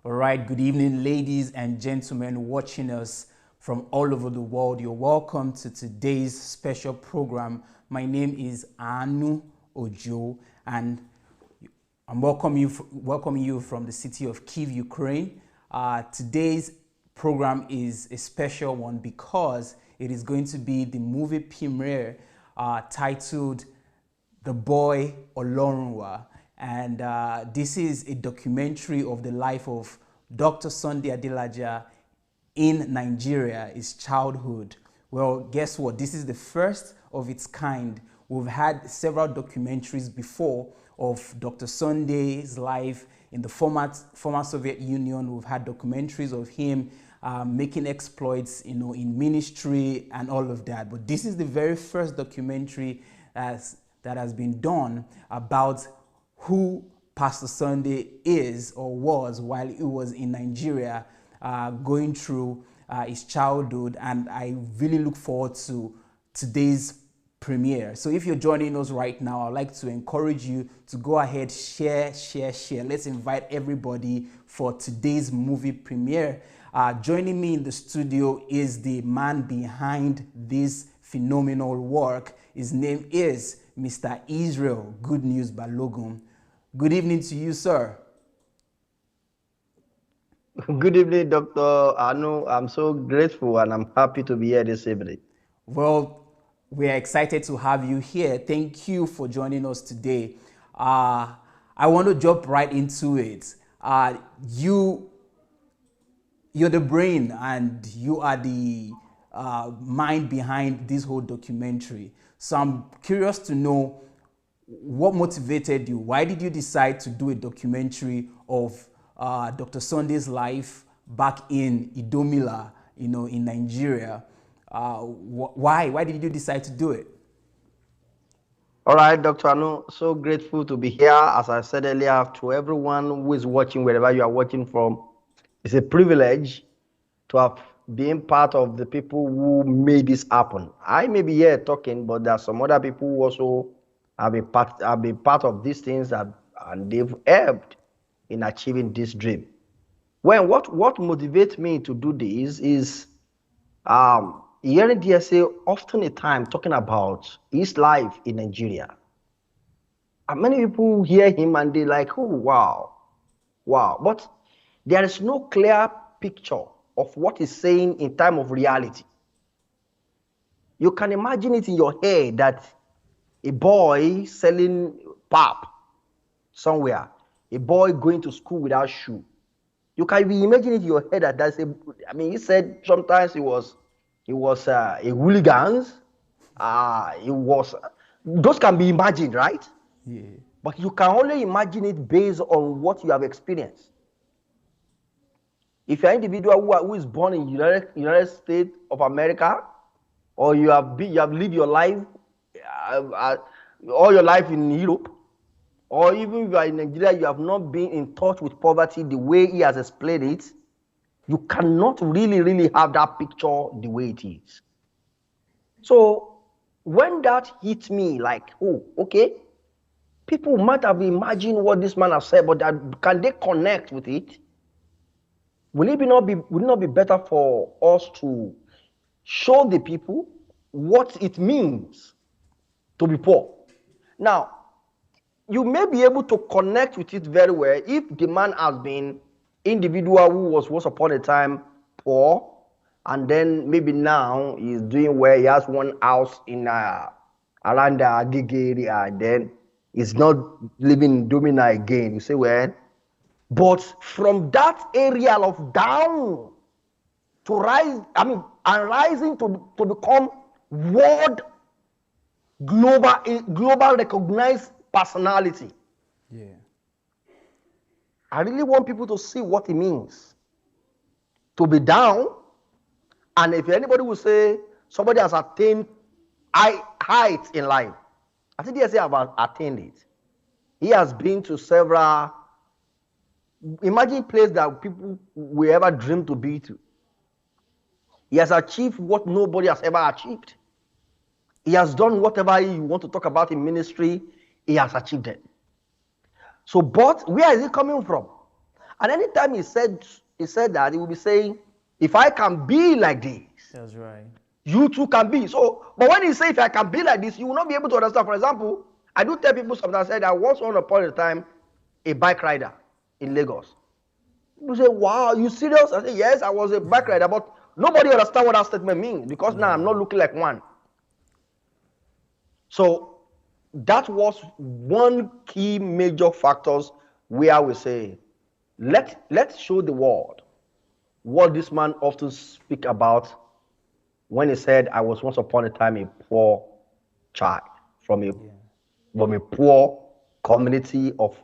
All right, good evening, ladies and gentlemen watching us from all over the world. You're welcome to today's special program. My name is Anu Ojo, and I'm welcoming you from the city of Kyiv, Ukraine. Today's program is a special one because it is going to be the movie premiere titled The Boy Olorunwa. And this is a documentary of the life of Dr. Sunday Adelaja in Nigeria, his childhood. Well, guess what? This is the first of its kind. We've had several documentaries before of Dr. Sunday's life in the former Soviet Union. We've had documentaries of him making exploits, in ministry and all of that. But this is the very first documentary that has been done about who Pastor Sunday is or was while he was in Nigeria, going through his childhood. And I really look forward to today's premiere. So if you're joining us right now, I'd like to encourage you to go ahead, share. Let's invite everybody for today's movie premiere. Joining me in the studio is the man behind this phenomenal work. His name is Mr. Israel Good News Balogun. Good evening to you, sir. Good evening, Dr. Anu. I'm so grateful and I'm happy to be here this evening. Well, we are excited to have you here. Thank you for joining us today. I want to jump right into it. You're the brain and you are the mind behind this whole documentary. So I'm curious to know what motivated you. Why did you decide to do a documentary of Dr. Sunday's life back in Idomila, in Nigeria? Why did you decide to do it? All right, Dr. Anu, so grateful to be here. As I said earlier, to everyone who is watching, wherever you are watching from, it's a privilege to have been part of the people who made this happen. I may be here talking, but there are some other people who also have been part of these things and they've helped in achieving this dream. Well, what motivates me to do this is hearing DSA often a time talking about his life in Nigeria. And many people hear him and they're like, oh, wow. But there is no clear picture of what he's saying in time of reality. You can imagine it in your head that a boy selling pap somewhere, a boy going to school without shoe. You can imagine it in your head that he said sometimes he was a hooligans. Those can be imagined, right? Yeah. But you can only imagine it based on what you have experienced. If you're an individual who is born in United States of America, or you have lived your life all your life in Europe, or even if you are in Nigeria, you have not been in touch with poverty the way he has explained it, you cannot really have that picture the way it is. So when that hit me, like, oh, okay, people might have imagined what this man has said, but can they connect with it? Would it not be better for us to show the people what it means to be poor? Now, you may be able to connect with it very well if the man has been individual who was once upon a time poor, and then maybe now he's doing well. He has one house in around the Agege area, and then he's not living in Domina again. You say, well, but from that area of down to rise, and rising to become world global recognized personality. Yeah. I really want people to see what it means to be down. And if anybody will say somebody has attained height in life, I think they say about attained it. He has been to several, imagine place that people will ever dream to be to. He has achieved what nobody has ever achieved. He has done whatever you want to talk about in ministry, he has achieved it. So, but where is it coming from? And anytime he said that, he will be saying, if I can be like this, That's right. you too can be. So, but when he say if I can be like this, you will not be able to understand. For example, I do tell people sometimes, I said I was once upon a time a bike rider in Lagos. People say, wow, you serious? I say, yes, I was a bike rider, but nobody understand what that statement means because now I'm not looking like one. So that was one key major factors where we say, let's show the world what this man often speak about when he said, I was once upon a time a poor child from a poor community of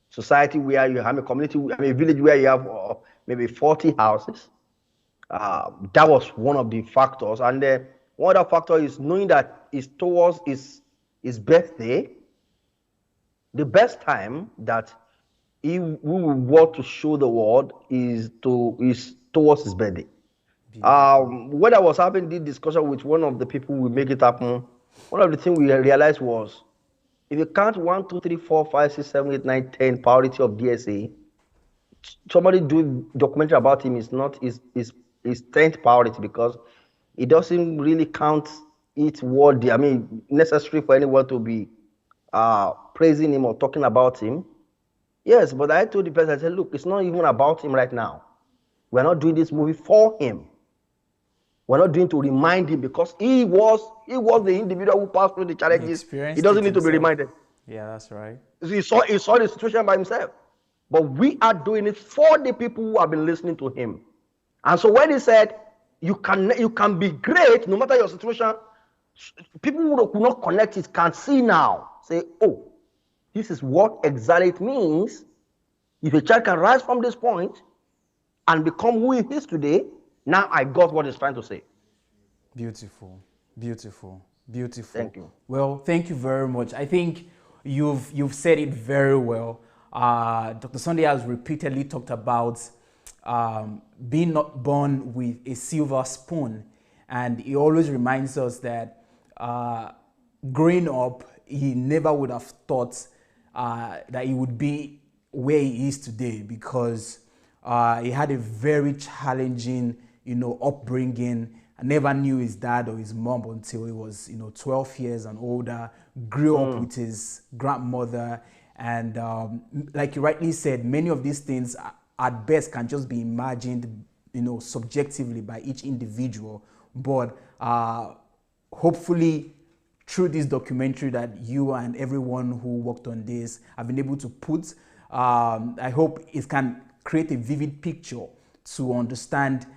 society where you have a community, a village where you have maybe 40 houses. That was one of the factors. And one other factor is knowing that it's towards his birthday, the best time that we will want to show the world is towards his birthday. When I was having this discussion with one of the people who make it happen, one of the things we realized was if you count 1, 2, 3, 4, 5, 6, 7, 8, 9, 10 priority of DSA, somebody doing documentary about him is not his 10th priority because it doesn't really count it worthy. I mean, necessary for anyone to be praising him or talking about him. Yes, but I told the person, I said, look, it's not even about him right now. We're not doing this movie for him. We're not doing to remind him because he was the individual who passed through the challenges. He doesn't need to be reminded. Yeah, that's right. He saw the situation by himself. But we are doing it for the people who have been listening to him. And so when he said, you can be great no matter your situation, people who could not connect it can see now. Say, oh, this is what exactly it means. If a child can rise from this point and become who he is today, now I got what he's trying to say. Beautiful, beautiful, beautiful. Thank you. Well, thank you very much. I think you've said it very well. Dr. Sunday has repeatedly talked about being not born with a silver spoon, and he always reminds us that growing up, he never would have thought that he would be where he is today because he had a very challenging, upbringing. I never knew his dad or his mom until he was, 12 years and older. Grew up with his grandmother, and like you rightly said, many of these things at best can just be imagined, subjectively by each individual. But hopefully, through this documentary that you and everyone who worked on this have been able to put, I hope it can create a vivid picture to understand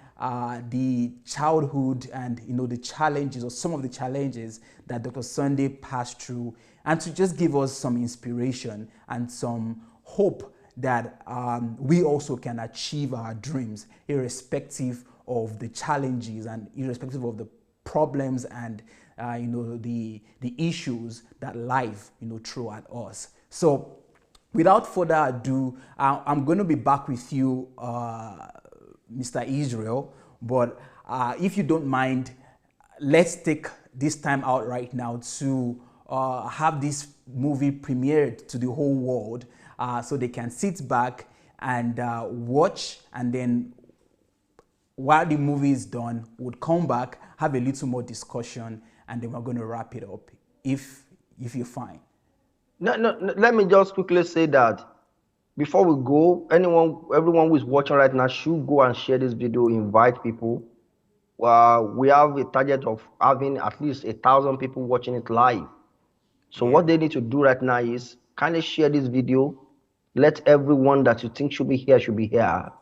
the childhood and the challenges or some of the challenges that Dr. Sunday passed through, and to just give us some inspiration and some hope that we also can achieve our dreams irrespective of the challenges and irrespective of the problems and the issues that life throw at us. So without further ado, I'm going to be back with you, Mr. Israel, but if you don't mind, let's take this time out right now to have this movie premiered to the whole world so they can sit back and watch, and then while the movie is done, we'll come back, have a little more discussion, and then we're going to wrap it up, if you're fine. No, let me just quickly say that before we go, everyone who is watching right now should go and share this video, invite people. We have a target of having at least 1,000 people watching it live. So what they need to do right now is kindly share this video. Let everyone that you think should be here.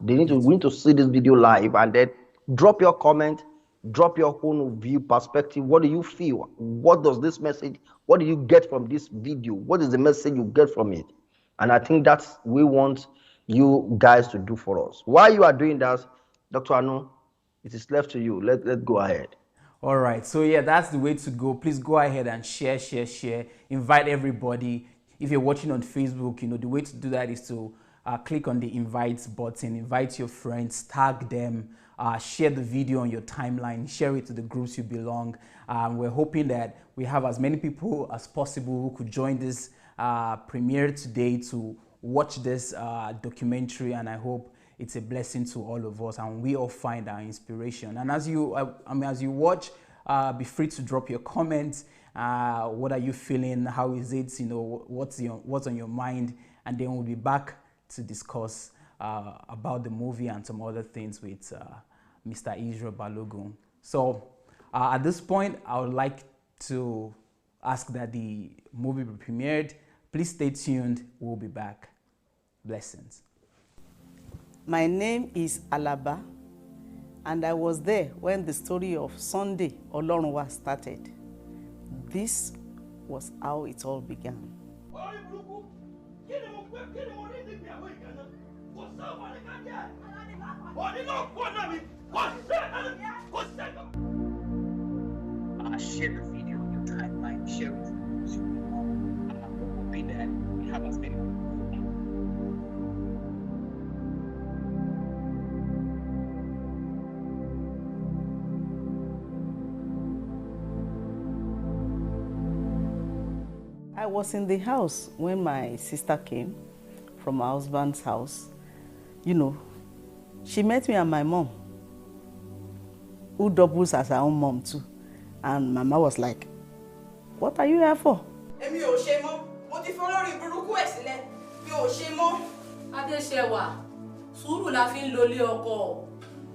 We need to see this video live, and then drop your comment, drop your own view perspective. What do you feel? What does this message, what do you get from this video? What is the message you get from it? And I think that's we want you guys to do for us. While you are doing that, Dr. Anu, it is left to you. Let's go ahead. All right. So yeah, that's the way to go. Please go ahead and share. Invite everybody. If you're watching on Facebook, the way to do that is to click on the invite button, invite your friends, tag them, share the video on your timeline, share it to the groups you belong. We're hoping that we have as many people as possible who could join this premiere today to watch this documentary, and I hope it's a blessing to all of us, and we all find our inspiration. And as you, as you watch, be free to drop your comments. What are you feeling? How is it? You know, what's on your mind? And then we'll be back to discuss about the movie and some other things with Mr. Israel Balogun. So at this point, I would like to ask that the movie be premiered. Please stay tuned. We'll be back. Blessings. My name is Alaba, and I was there when the story of Sunday Olorunwa started. This was how it all began. Share the video on your timeline, share it with people. Hoping that we have as many people. I was in the house when my sister came from her husband's house. You know, she met me and my mom, who doubles as her own mom too. And Mama was like, "What are you here for?" Èmi ò ṣe mọ́. Mo ti fi olórí burúkú ẹ̀ sílẹ̀. Mi ò ṣe mọ́. Adéṣẹwà, sùúrù la fi ń lolé ọkọ.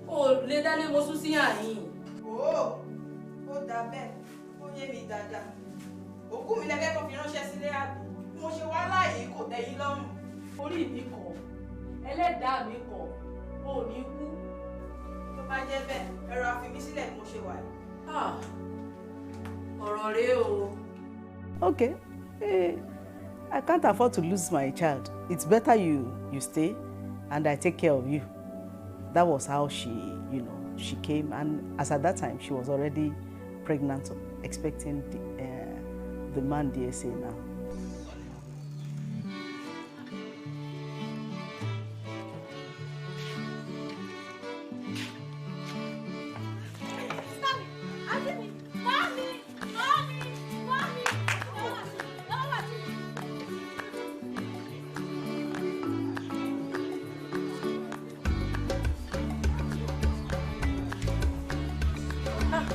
O lè dálé mosú sí àyín. Ó dà bẹ́ẹ̀. Ó yé mi dáadáa. Òkú mi lẹ́gbẹ́ kan fi ránṣẹ́ sílé àbí. Mo ṣe wá láàyè kò tẹ́ yín lọ́rùn. Orí mi kọ̀, ẹlẹ́dàá mi kọ̀, o ò ní kú. Tó bá jẹ́ bẹ́ẹ̀, ẹ̀rọ àfi mí sílẹ̀ ni mo ṣe wà yìí. Ọ̀rọ̀ rèé o. Okay, I can't afford to lose my child. It's better you stay and I take care of you. That was how she came, and as at that time, she was already pregnant, expecting the man DSA now.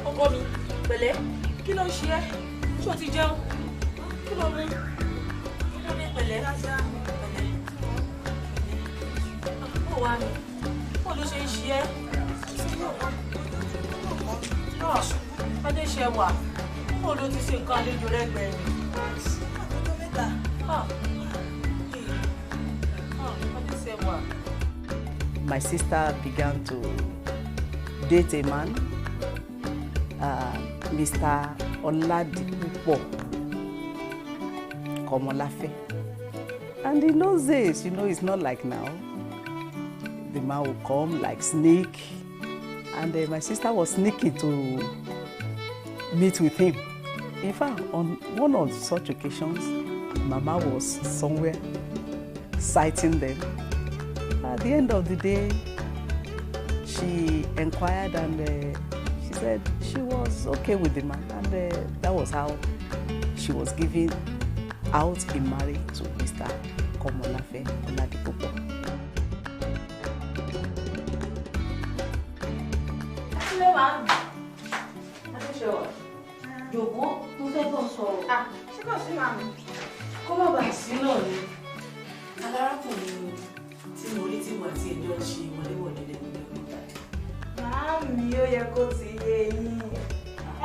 Ọkọ mi, pẹ̀lẹ́, kí ló ń ṣe ẹ́? Ṣé o ti jẹun? Kí ló mú? Kí ló dé pẹ̀lẹ́? Pẹ̀lẹ́. Ó wá mi. Bó ló ṣe ń ṣe ẹ́? Adéṣẹwà, bó ló ti ṣe nǹkan àlejò rẹ̀ gbẹ̀yìn? Adéṣẹwà. My sister began to date a man, Mr. Oladipupo Komolafe. And in those days, you know, it's not like now. The man would come like snake, and my sister was sneaking to meet with him. In fact, on one of such occasions, Mama was somewhere sighting them. At the end of the day, she inquired, and she said she was okay with the man, and that was how she was giving out in marriage to Mr. Komolafe Oladipupo. Hello, ma'am. Adéṣẹwà, jọ̀wọ́, mo fẹ́ bọ́ sọ̀rọ̀. Ṣé kò sí màmí? Kó má bàa sí náà ni. Alárakùnrin tí mo rí tí mo àti ẹjọ́ ṣe wọléwọ̀de lẹ́nu ìgbà. Màámi, ó yẹ kó ti yé yín.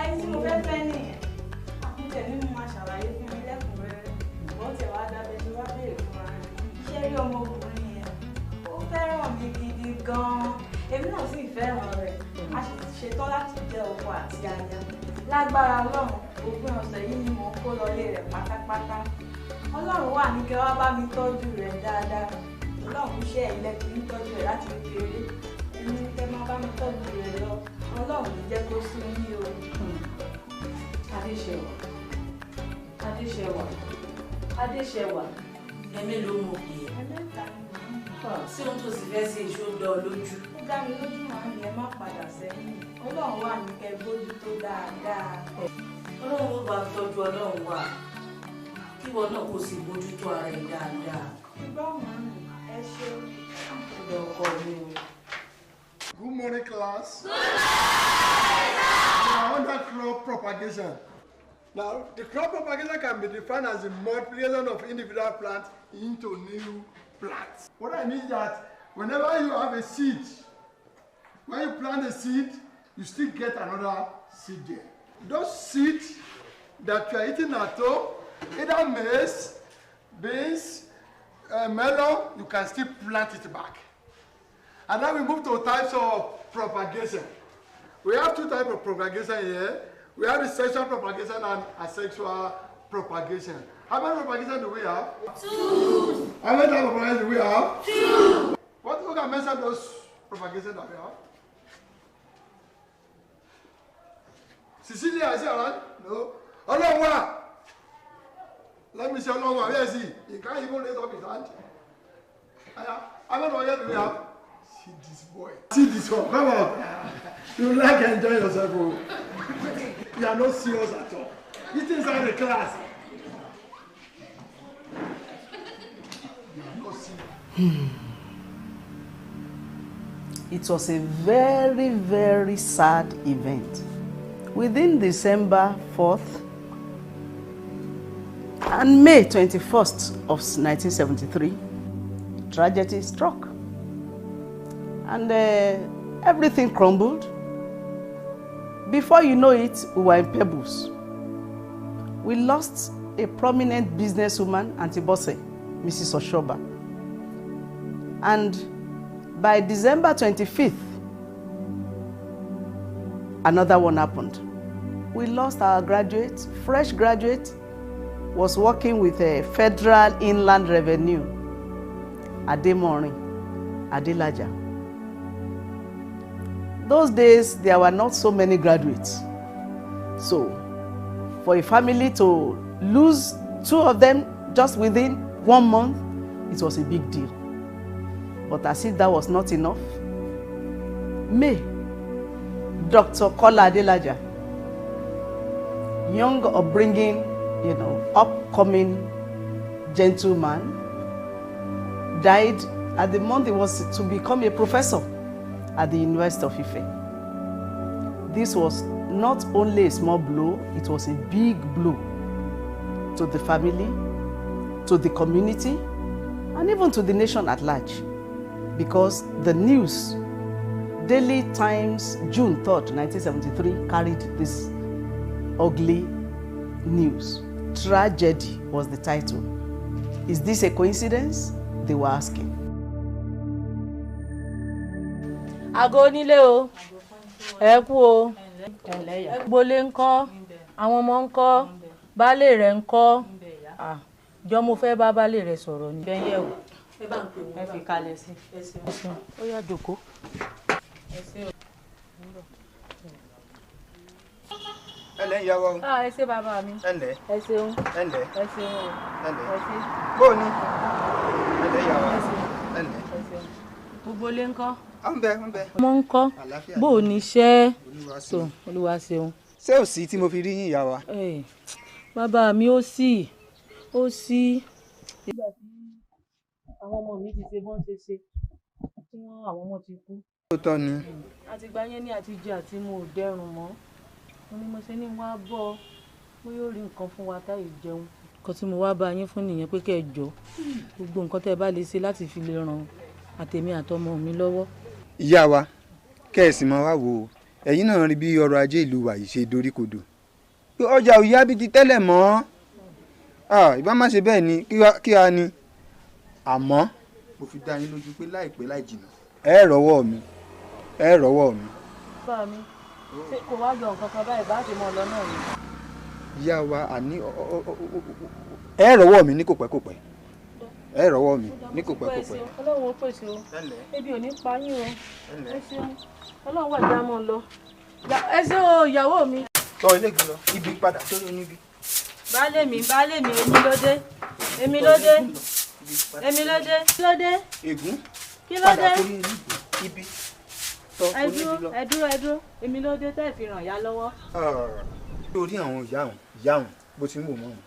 Ẹni tí mo fẹ́ fẹ́ nìyẹn. Àkúntẹ̀ nínú máa ṣàlàyé fún mi lẹ́kùnrẹ́rẹ́. Ìwọ́n tẹ̀ wá dábẹ́ tí wá béèrè fún ara rẹ̀. Iṣẹ́ rí ọmọkùnrin yẹn. Ó fẹ́ràn mi gidi gan-an. Èmi náà sì fẹ́ràn rẹ̀. A sì ti ṣetán láti jẹ́ ọkọ àti aya. Lágbára Ọlọ́run, òpin ọ̀sẹ̀ yìí ni mò ń kó lọlé rẹ̀ pátápátá. Ọlọ́run wà ní kẹ́ wá bá mi tọ́jú rẹ̀ dáadáa. Ọlọ́run ṣe ẹ̀lẹ́kùn ń tọ́jú rẹ̀ láti kékeré. Ẹni kẹ́ máa bá mi tọ́jú rẹ̀ lọ. Ọlọ́run jẹ́ kó sún yín o. Adéṣẹwà, Adéṣẹwà, Adéṣẹwà, ẹ̀mí ló mọ̀ pé ẹ̀. Ẹ̀mẹ́ta ni màá ń Sí ohun tó sì fẹ́ ṣe ìṣó dán ọ lójú. Ó dá mi lójú màá ní ẹ má padà sẹ́yìn. Ọlọ́run wà ní kẹ́ bójú tó dáadáa. Ọlọ́run ó bá tọ́jú Ọlọ́run wà. Kíwọ náà kò sì bójútó ara ẹ̀ dáadáa. Good morning, class. Good morning. We are under crop propagation. Now, the crop propagation can be defined as the multiplication of individual plants into new plants. What I mean is that whenever you have a seed, when you plant a seed, you still get another seed there. Those seeds that you are eating at home, either maize, beans, melon, you can still plant it back. And then we move to types of propagation. We have two types of propagation here. We have the sexual propagation and asexual propagation. How many propagation do we have? 2. How many types of propagation do we have? 2. Who can mention those propagation that we have? Cecilia, is he around? No. Olonwa! Let me see Olonwa. Where is he? He can't even raise up his hand. How many propagation do we have? See this boy. See this one. Come on. You like enjoy yourself. Oh. You are not serious at all. It is inside the class. You are not serious. It was a very, very sad event. Within December 4th and May 21st of 1973, tragedy struck. And everything crumbled. Before you know it, we were in Pebbles. We lost a prominent businesswoman, Auntie Bosse, Mrs. Oshoba. And by December 25th, another one happened. We lost our graduate, fresh graduate, was working with a Federal Inland Revenue, Adelaja. Those days, there were not so many graduates. So, for a family to lose 2 of them just within 1 month, it was a big deal. But as if that was not enough, May, Dr. Kola Adelaja, young upbringing, upcoming gentleman, died at the month he was to become a professor at the University of Ife. This was not only a small blow, it was a big blow to the family, to the community, and even to the nation at large. Because the news, Daily Times, June 3rd, 1973, carried this ugly news. Tragedy was the title. Is this a coincidence? They were asking. Àgọ́ onílé o, ẹ kú o, gbolé ńkọ́, àwọn ọmọ ńkọ́, baálé rẹ̀ ńkọ́. Jọ mo fẹ́ bá baálé rẹ̀ sọ̀rọ̀ ní. Bẹ́ẹ̀ yẹ̀ wò. Ẹ fi kalẹ̀ sí. Ó yá jókòó. Ẹlẹ́ ìyàwó. Ẹ ṣé bàbá mi. Ẹlẹ́. Ẹ ṣeun. Ẹlẹ́. Ẹ ṣeun o. Ẹlẹ́. Ẹ ṣé. Bóòní. Ẹlẹ́ ìyàwó. Ẹlẹ́. Ẹ ṣeun. Gbogbo ilé ńkọ́? Ń bẹ. Ọmọ ńkọ́? Bó o ní iṣẹ́? So, Olúwa ṣeun. Ṣé ò sí tí mo fi rí yín ìyá wa? Bàbá mi ó sì. Nígbà tí àwọn ọmọ mi ti ṣe bọ́n ṣe tí àwọn ọmọ ti kú. Lóòótọ́ ni. Àtìgbà yẹn ní àtijọ́ àti mo ò dẹrùn mọ́. Mo ní mo ṣe ní wá bọ́ mo yóò rí nǹkan fún wa táyì jẹun. Nǹkan tí mo wá bá yín fún nìyẹn pé kẹ́ ẹ jọ gbogbo nǹkan tẹ́ ẹ bá lè ṣe láti fi lè ràn àtèmi àtọmọ mi lọ́wọ́. Ìyá wa kẹ́ẹ̀sì máa wá wò ó ẹ̀yin náà rí bí ọrọ̀ ajé ìlú wa yìí ṣe doríkodò pé ọjà ò yá bí ti tẹ́lẹ̀ mọ́ ìbá má ṣe bẹ́ẹ̀ ni kí a ní àmọ́ mo fi dá yín lójú pé láìpẹ́ láì jìnnà ẹ rọ́wọ́ mi. Bá mi ṣé kò wá yọ nǹkan kan báyìí bá ṣe mọ́ ọ lọ náà ni. Ìyá wa àní ẹ rọ́wọ́ mi ní kòpẹ́kòpẹ́ ẹ rọ́wọ́ mi ní kòpẹ́kòpẹ́. Ọlọ́run ó pèsè o ebi ò ní pa yín o ẹ ṣeun Ọlọ́run wà já mọ́ ọ lọ ẹ ṣé o ìyàwó mi. Tọ́ ilé gbé lọ ibi padà sórí oníbi. Baálé mi èmi ló dé. Ègún kí ló dé? padà sórí ibi. Ẹ dúró èmi ló dé tẹ́ fi ràn yá lọ́wọ́. Lórí àwọn ìyá òun bó ti ń wò mọ́ òun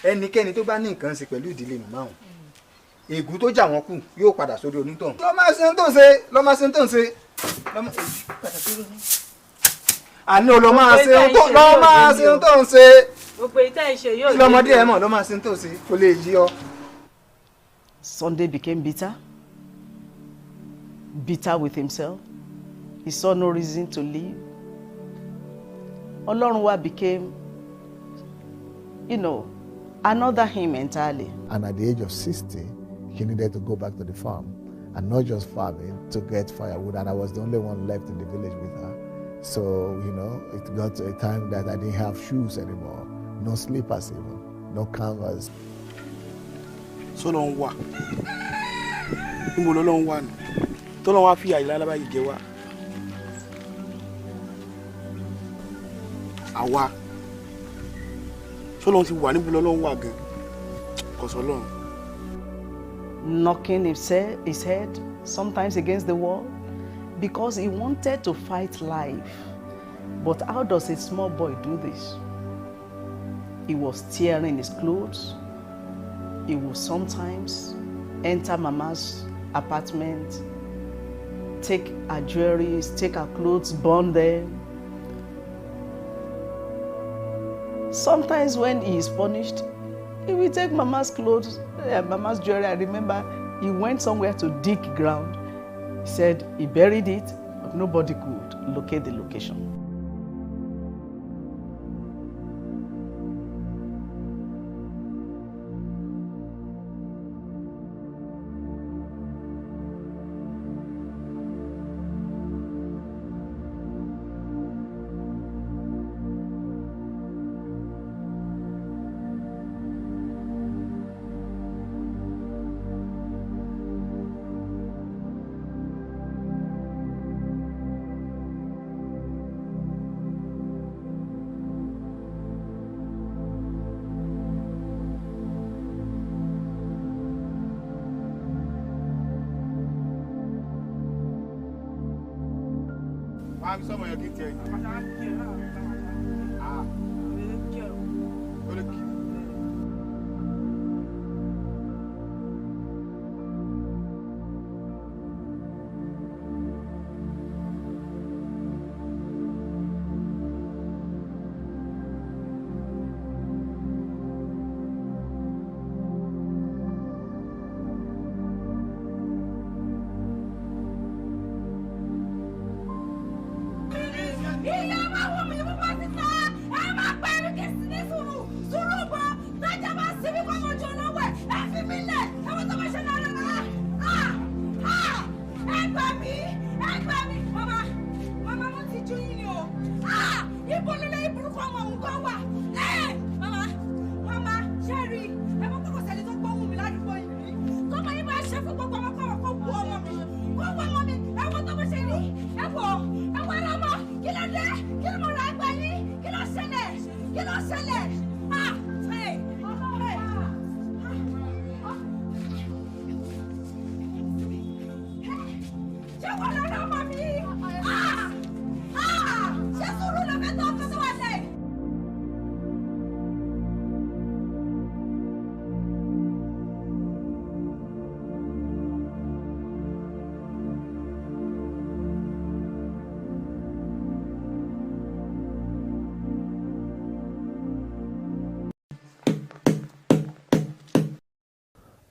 ẹnikẹ́ni tó bá ní nǹkan ṣe pẹ̀lú ìdílé màmá òun ègún tó jà wọ́n kù yóò padà sórí onítọ̀hún. lọ́ máa ṣe ń tó ṣe lọ́ máa ṣe ń tó ṣe àní o lọ́ máa ṣe ń tó ṣe. gbogbo ìtẹ́ ìṣe yóò kí lọ́mọdé ẹ̀ mọ̀ lọ́ máa ṣe ń tó ṣe kó lè yí ọ. Sunday became bitter with himself. He saw no reason to live. Olorunwa became, another him entirely. And at the age of 60, he needed to go back to the farm, and not just farming, to get firewood. And I was the only one left in the village with her. So, it got to a time that I didn't have shoes anymore, no slippers even, no canvas. So long wa. Níbo lọ́lọ́run wà ní. Tọ́lọ́run wá fi àyílá lábá yìí jẹ wá. Àwa. Sọ́lọ́run ti wà níbo lọ́lọ́run wà gan. Kò sọ́lọ́run. Knocking his head sometimes against the wall because he wanted to fight life. But how does a small boy do this? He was tearing his clothes. He would sometimes enter Mama's apartment, take her jewelry, take her clothes, burn them. Sometimes when he is punished, he will take Mama's clothes, Mama's jewelry. I remember he went somewhere to dig ground. He said he buried it, but nobody could locate the location. Some of your kids here. Ah.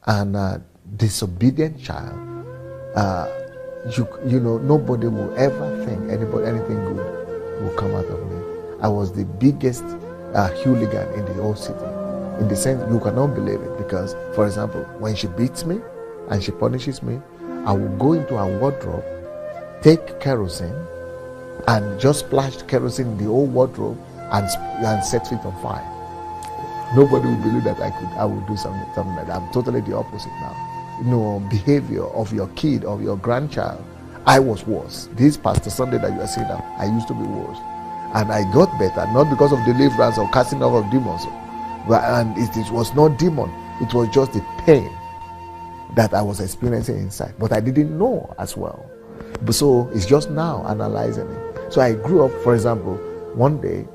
And a disobedient child, nobody will ever think anything good will come out of me. I was the biggest hooligan in the whole city. In the sense, you cannot believe it, because, for example, when she beats me and she punishes me, I will go into her wardrobe, take kerosene, and just splash kerosene in the whole wardrobe and set it on fire. Nobody will believe that I would do something like that. I'm totally the opposite now. Behavior of your kid, of your grandchild, I was worse. This Pastor Sunday that you are seeing now, I used to be worse. And I got better, not because of deliverance or casting off of demons. And it was not demon, it was just the pain that I was experiencing inside. But I didn't know as well. So it's just now analyzing it. So I grew up, for example, one day,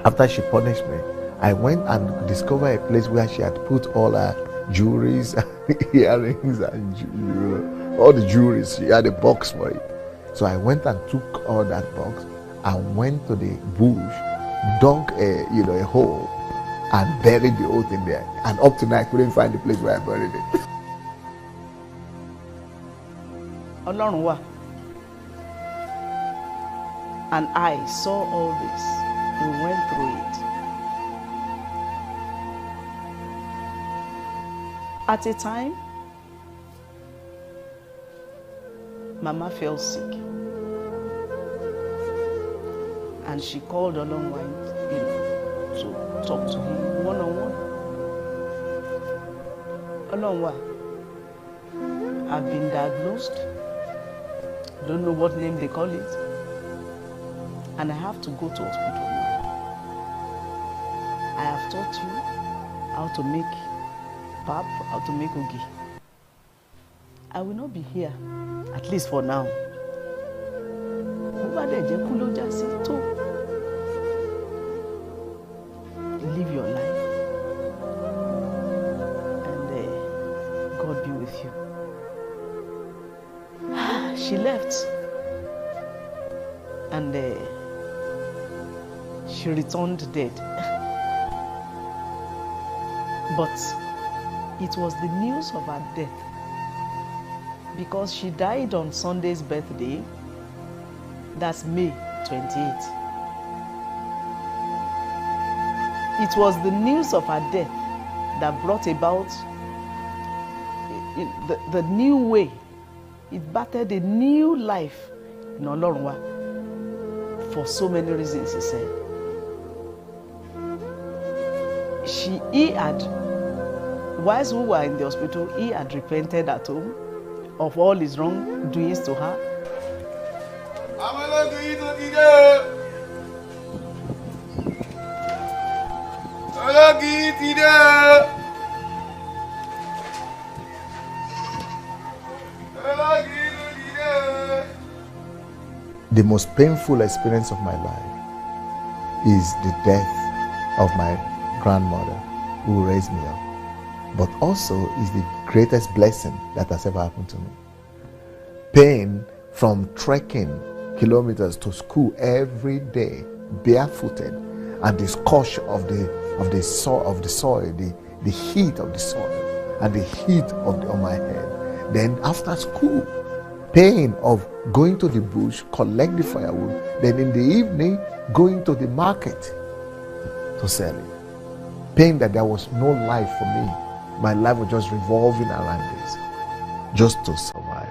after she punished me, I went and discovered a place where she had put all her jewelries, earrings, and all the jewelries. She had a box for it. So I went and took all that box and went to the bush, dug a hole, and buried the whole thing there. And up to now, I couldn't find the place where I buried it. Ọlọ́run wà. And I saw all this. We went through it. At a time, Mama fell sick. And she called Olonwa to talk to him one-on-one. Olonwa, I've been diagnosed. Don't know what name they call it. And I have to go to hospital now. I have taught you how to make pap, how to make ogi. I will not be here, at least for now. Live your life, and God be with you. She left, and she returned dead. But it was the news of her death, because she died on Sunday's birthday. That's May 28th. It was the news of her death that brought about the new way. It battered a new life in Olorunwa for so many reasons, he said. Whilst we were in the hospital, he had repented at home of all his wrongdoings to her. The most painful experience of my life is the death of my grandmother who raised me up, but also is the greatest blessing that has ever happened to me. Pain from trekking kilometers to school every day, barefooted, and the scorch of the soil, the heat of the soil, and the heat on my head. Then after school, pain of going to the bush, collect the firewood, then in the evening, going to the market to sell it. Pain that there was no life for me. My life was just revolving around this, just to survive.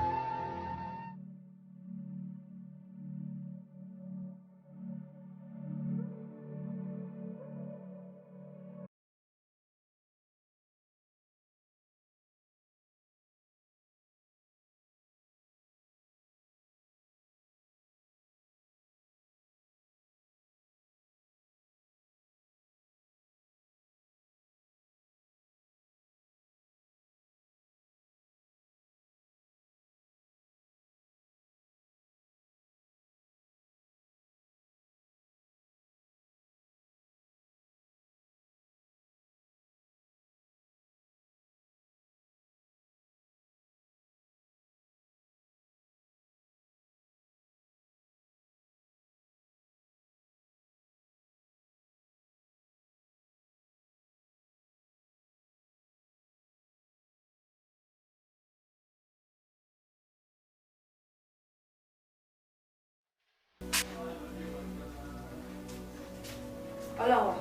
Ọlọ́wọ́.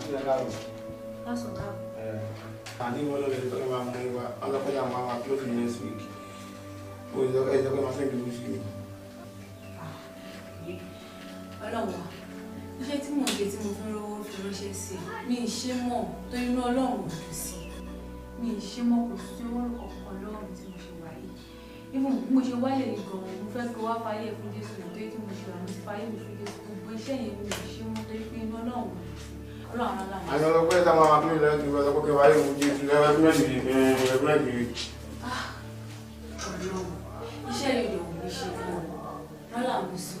Ní ọlọ́run. Lásán náà. Àní mo lọ́ọ́ lè tọ́lọ́ máa mú wa ọlọ́pàá máa wá close next week. Mo ìjọ pé máa fẹ́ gbé sí mi. Ọlọ́wọ́. Iṣẹ́ tí mò ń ṣe tí mo fi rówó fi ránṣẹ́ sí mi ì ṣe mọ̀ tó inú Ọlọ́run ò dùn sí. Mi ì ṣe mọ̀ kò sí owó ọ̀kan lọ́rùn tí mo ṣe wáyé. Even bí mo ṣe wáyé ní gan-an, mo fẹ́ kó wá fáyé fún Jésù nítorí tí mo ṣe wà ní fáyé mi fún Jésù. Gbogbo iṣẹ́ yẹn mi ì ṣe mọ̀ torí pé inú Ọlọ́run ò dùn sí. Ọlọ́run aláàánú. Àní ọlọ́pẹ́ tá máa bí ilẹ̀ ti wọ́n sọ pé wáyé òun Jésù lẹ́wọ́dúnmẹ́sì Ọlọ́run, iṣẹ́ yìí lòun ní ṣe gan-an. Ọlọ́run sí.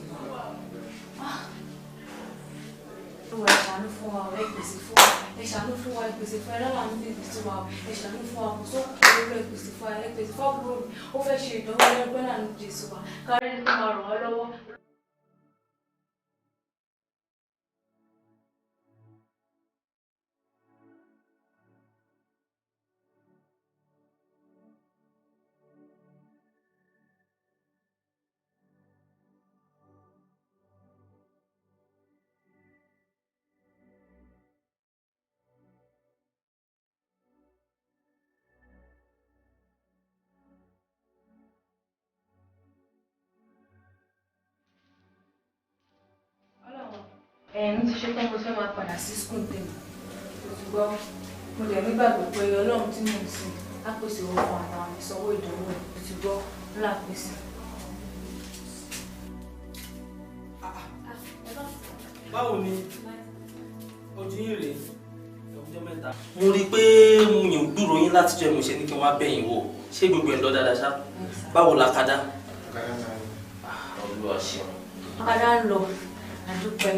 Ẹ ṣàánú fún wa, ẹ pèsè fún wa, ẹ ṣàánú fún wa, ẹ pèsè fún wa, ẹ lọ́la ní pèsè fún wa, ẹ ṣàánú fún wa, kò sókè lórí ẹ pèsè fún wa, ẹ pèsè fún àbúrò mi, ó fẹ́ ṣe ìdánwò ẹlẹ́gbẹ́ náà ní Jésù wa, kárí ní kó máa ràn wá lọ́wọ́. Mo ti ṣe tán mo fẹ́ máa padà sí school tèmi. Ṣùgbọ́n mo dẹ̀ nígbàgbọ́ pé Ọlọ́run tí mò ń sìn á pèsè owó fún àwọn ìsanwó ìdánwò ṣùgbọ́n ńlá pèsè. Báwo ni ojú yín rèé ọjọ́ mẹ́ta? Mo rí i pé mo yàn gbúrò yín láti jẹ́ mo ṣe ní kí n wá bẹ̀yìn wò. Ṣé gbogbo ẹ̀ lọ dáadáa ṣá? Báwo la kadà? Olúwa ṣeun. Kadà ń lọ àdúpẹ́.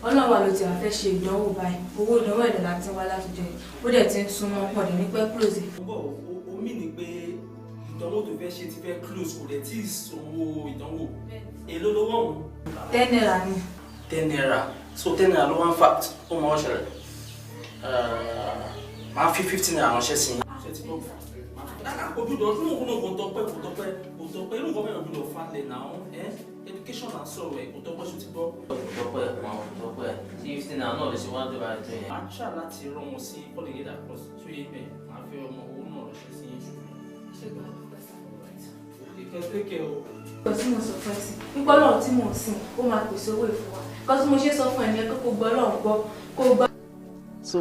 Ọlọ́run wa ló ti wá fẹ́ ṣe ìdánwò báyìí. Owó ìdánwò ẹ̀dẹ̀ láti wá láti jẹ. Ó dẹ̀ ti ń súnmọ́ pọ̀ dé ní pẹ́ close. Omi ni pé ìdánwò tó fẹ́ ṣe ti fẹ́ close kò dẹ̀ tí ì sanwó ìdánwò. Èló lówó ọ̀hún? 10 naira ni. 10 naira. So 10 naira ló wá ń fact. Ó mọ ọ̀ṣẹ̀lẹ̀. Máa fi 15 naira ránṣẹ́ sí yín. Ṣé ti gbọ́? Ojúdọ̀ ọdún òun kò tọpẹ́ irú nǹkan mẹ́rin ojúdọ̀ falẹ̀ náà. Education and sọ̀rọ̀ ẹ̀ kò tọpẹ́ ṣe ti gbọ́. Kò tọpẹ́ tí 15 naira náà lè ṣe wá dọ́ba ètò yẹn. Máa ṣáà láti rán wọn sí kọ́lẹ̀gẹ́dà cross tó yé bẹ́ẹ̀ máa fi ọmọ owó náà ránṣẹ́ sí yín ṣùgbọ́n. Ṣé gbàgbọ́ Ìkẹ́kẹ́ o. Nǹkan tí mo sọ fún ẹ sí, nípa Ọlọ́run tí mò ń sìn, ó máa pèsè owó ìfún wa. Nǹkan tí mo ṣe sọ fún ẹ ní kó gbọ́ Ọlọ́run gbọ́, kó gbọ́. So,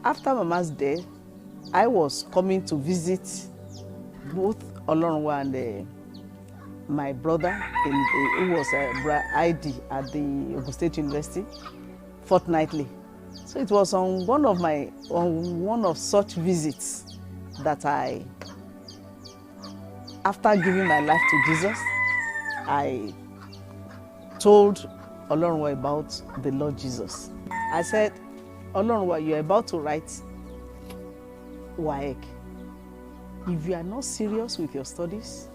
after Mama's death, I was coming to visit both Olorunwa and my brother, who was ID at the Ogun State University, fortnightly. So it was on one of such visits that after giving my life to Jesus, I told Olorunwa about the Lord Jesus. I said, Olorunwa, you are about to write WAEC. If you are not serious with your studies,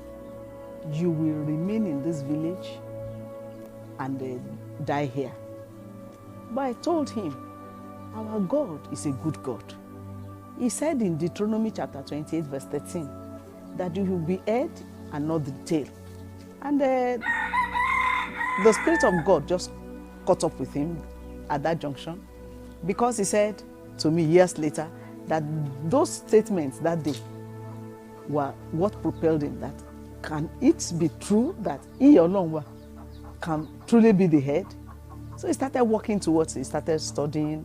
you will remain in this village and die here. But I told him, our God is a good God. He said in Deuteronomy chapter 28, verse 13, that you will be head and not the tail. And the Spirit of God just caught up with him at that junction, because he said to me years later that those statements that day were what propelled him, that can it be true that he alone can truly be the head? So he started working towards it. He started studying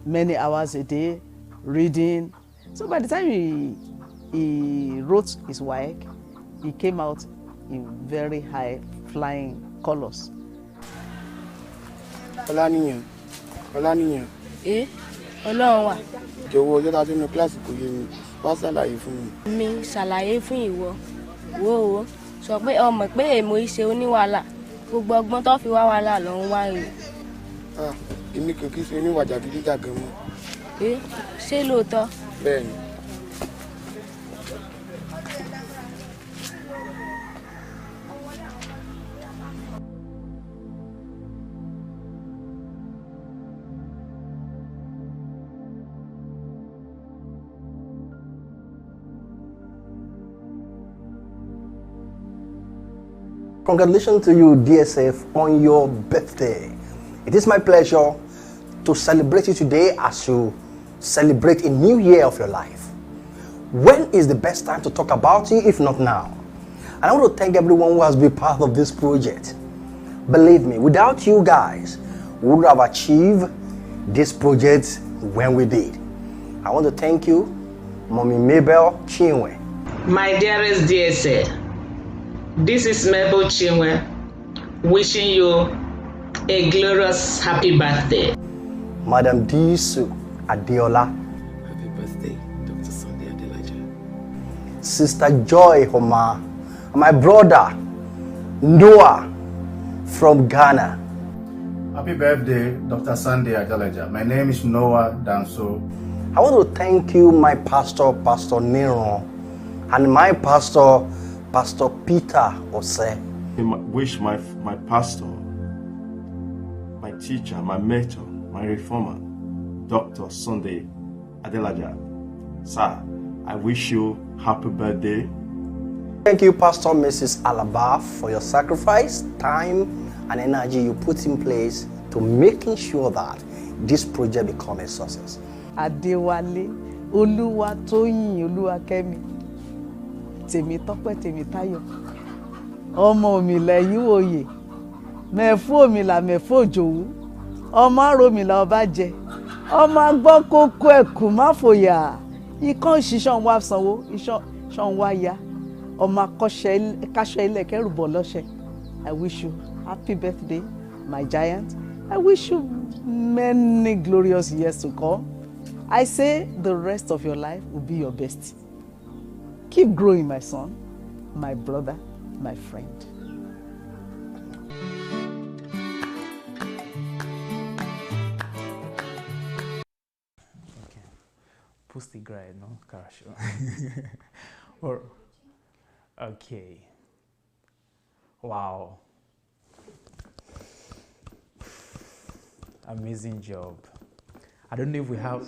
many hours a day, reading. So by the time he wrote his work, he came out in very high flying colors. Ọláníyàn. Ọlọ́run wà. Jọ̀wọ́ ọjọ́ tá a tó nu kíláàsì kò yé mi, wá ṣàlàyé fún mi. Mi ṣàlàyé fún ìwọ. Wo sọ pé ọmọ pé èmo ìṣe oníwàhálà, gbogbo ọgbọ́n tó fi wá wàhálà ló ń wá rè. Èmi kò kí ṣe oníwàjà gidigidi mọ́. Ṣé lóòótọ́? Bẹ́ẹ̀ni. Congratulations to you, DSF, on your birthday. It is my pleasure to celebrate you today as you celebrate a new year of your life. When is the best time to talk about you, if not now? And I want to thank everyone who has been part of this project. Believe me, without you guys, we would have achieved this project when we did. I want to thank you, Mommy Mabel Chinwe. My dearest DSA, this is Mabel Chinwe wishing you a glorious happy birthday. Madam Disu Adeola. Happy birthday, Dr. Sunday Adelaja. Sister Joy Homa. My brother Noah from Ghana. Happy birthday, Dr. Sunday Adelaja. My name is Noah Danso. I want to thank you, my pastor, Pastor Nero, and my pastor, Pastor Peter Ose. I wish my pastor, my teacher, my mentor, my reformer, Dr. Sunday Adelaja. Sir, I wish you happy birthday. Thank you, Pastor Mrs. Alaba, for your sacrifice, time, and energy you put in place to making sure that this project becomes a success. Adéwálé, Olúwatóyìn, Olúwakẹ́mi, Tèmítọ́pẹ́, Tèmítáyọ̀, ọmọ òmìlà ẹ̀yìn wòye, mẹ̀fú òmìlà mẹ̀fú òjòwú, ọmọ àròmìlà ọba jẹ, ọmọ agbọ́ kókó ẹ̀kú má fòyà, ikán ìṣiṣàn wá sanwó, ìṣàn wá ya, ọmọ akọ́ṣẹ́ ilẹ̀ kẹrù bọ̀ lọ́ṣẹ̀. I wish you happy birthday, my giant. I wish you many glorious years to come. I say the rest of your life will be your best. Keep growing, my son, my brother, my friend. Okay. Pusti grai, no? Хорошо. Or, okay. Wow. Amazing job. I don't know if we have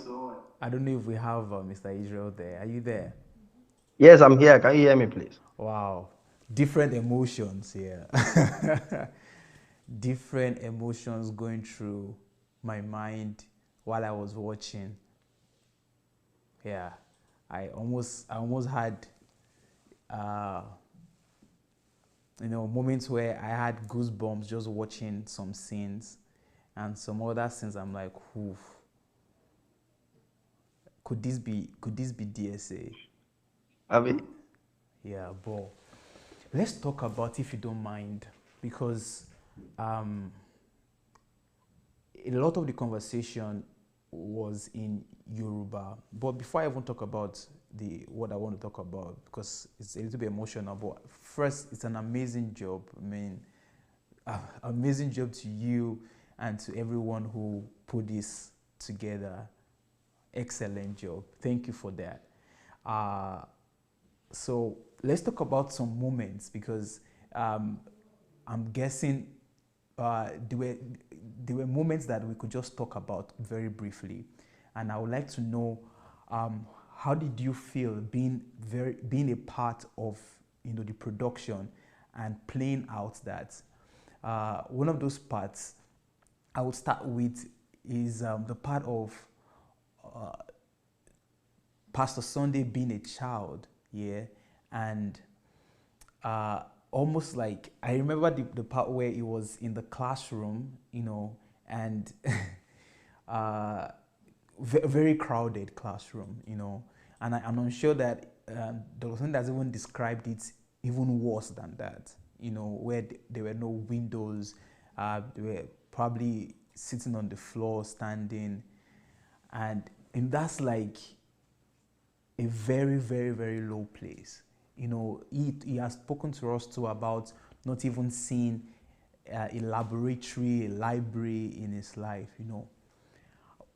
Mr. Israel there. Are you there? Yes, I'm here. Can you hear me, please? Wow. Different emotions here. Different emotions going through my mind while I was watching. Yeah. I almost had moments where I had goosebumps just watching some scenes, and some other scenes I'm like, oof. Could this be DSA? I mean, yeah, but let's talk about, if you don't mind, because a lot of the conversation was in Yoruba. But before I even talk about what I want to talk about, because it's a little bit emotional, but first, it's an amazing job. I mean, amazing job to you and to everyone who put this together. Excellent job. Thank you for that. So let's talk about some moments, because I'm guessing there were moments that we could just talk about very briefly, and I would like to know how did you feel being a part of the production and playing out that. One of those parts I would start with is the part of Pastor Sunday being a child, yeah, and almost like I remember the part where he was in the classroom, and very crowded classroom, and I'm sure that Dr. Sunday has even described it even worse than that, where there were no windows, they were probably sitting on the floor, standing, and that's like a very, very, very low place. He has spoken to us too about not even seeing a laboratory, a library in his life.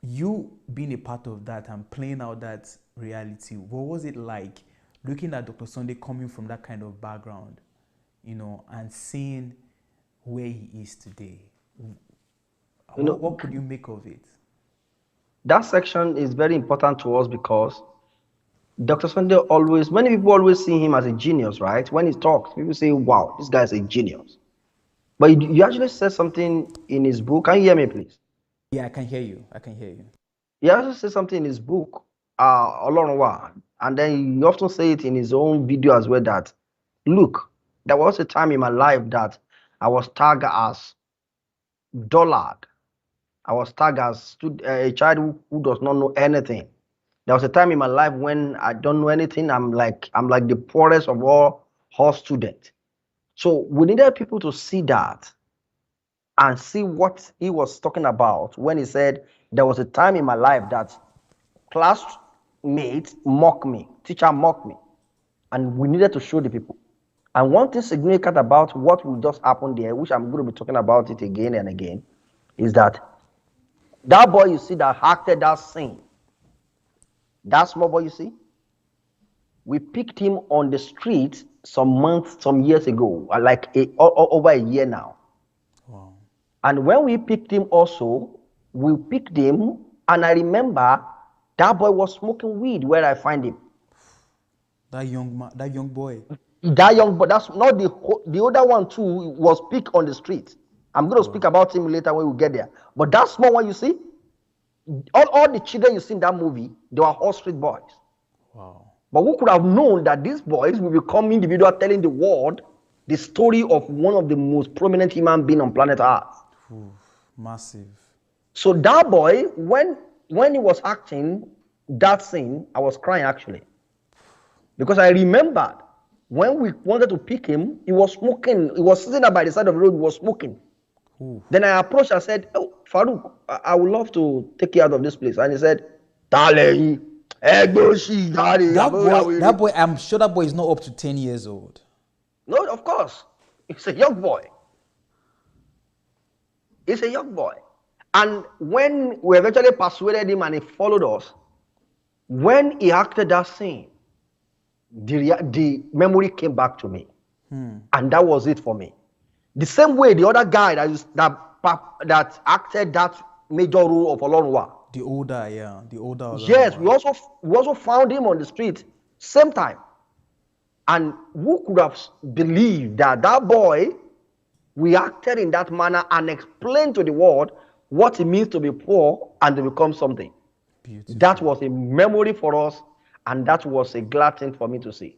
You being a part of that and playing out that reality, what was it like looking at Dr. Sunday coming from that kind of background, and seeing where he is today? What could you make of it? That section is very important to us because Dr. Sunday many people always see him as a genius, right? When he talks, people say, wow, this guy's a genius. But you actually said something in his book. Can you hear me, please? Yeah, I can hear you. He also said something in his book, Olorunwa, and then he often say it in his own video as well that, look, there was a time in my life that I was tagged as dullard. I was tagged as a child who does not know anything. There was a time in my life when I don't know anything. I'm like the poorest of all students. So we needed people to see that and see what he was talking about when he said there was a time in my life that classmates mock me, teacher mock me, and we needed to show the people. And one thing significant about what will just happen there, which I'm going to be talking about it again and again, is that that boy you see that acted that scene, that small boy you see, we picked him on the street some years ago, like over a year now. Wow. And when we picked him also, we picked him, and I remember that boy was smoking weed where I find him. That young boy. That young boy, that's not the other one too, was picked on the street. I'm going to speak about him later when we get there. But that small one you see, all the children you see in that movie, they were all street boys. Wow. But who could have known that these boys will become individuals telling the world the story of one of the most prominent human beings on planet Earth? Ooh, massive. So that boy, when he was acting that scene, I was crying actually. Because I remembered when we wanted to pick him, he was smoking. He was sitting there by the side of the road, he was smoking. Ooh. Then I approached, I said, "Oh, Farouk, I would love to take you out of this place." And he said, "Darling, that boy, I'm sure that boy is not up to 10 years old. No, of course. He's a young boy. He's a young boy. And when we eventually persuaded him and he followed us, when he acted that scene, the memory came back to me. And that was it for me. The same way the other guy that acted that major role of Olorunwa. The older Olorunwa. Yes, we also found him on the street, same time. And who could have believed that that boy reacted in that manner and explained to the world what it means to be poor and to become something? Beautiful. That was a memory for us, and that was a glad thing for me to see.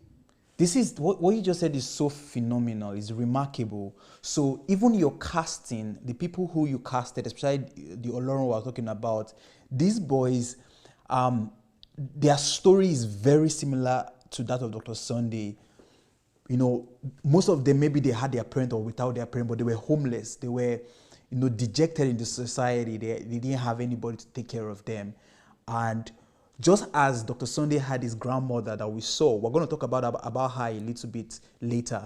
This is what you just said is so phenomenal, is remarkable. So even your casting, the people who you casted, especially the Olorun we are talking about, these boys, their story is very similar to that of Dr. Sunday. You know, most of them, maybe they had their parent or without their parent, but they were homeless. They were, dejected in the society. They didn't have anybody to take care of them. And just as Dr. Sunday had his grandmother that we saw, we're going to talk about her a little bit later,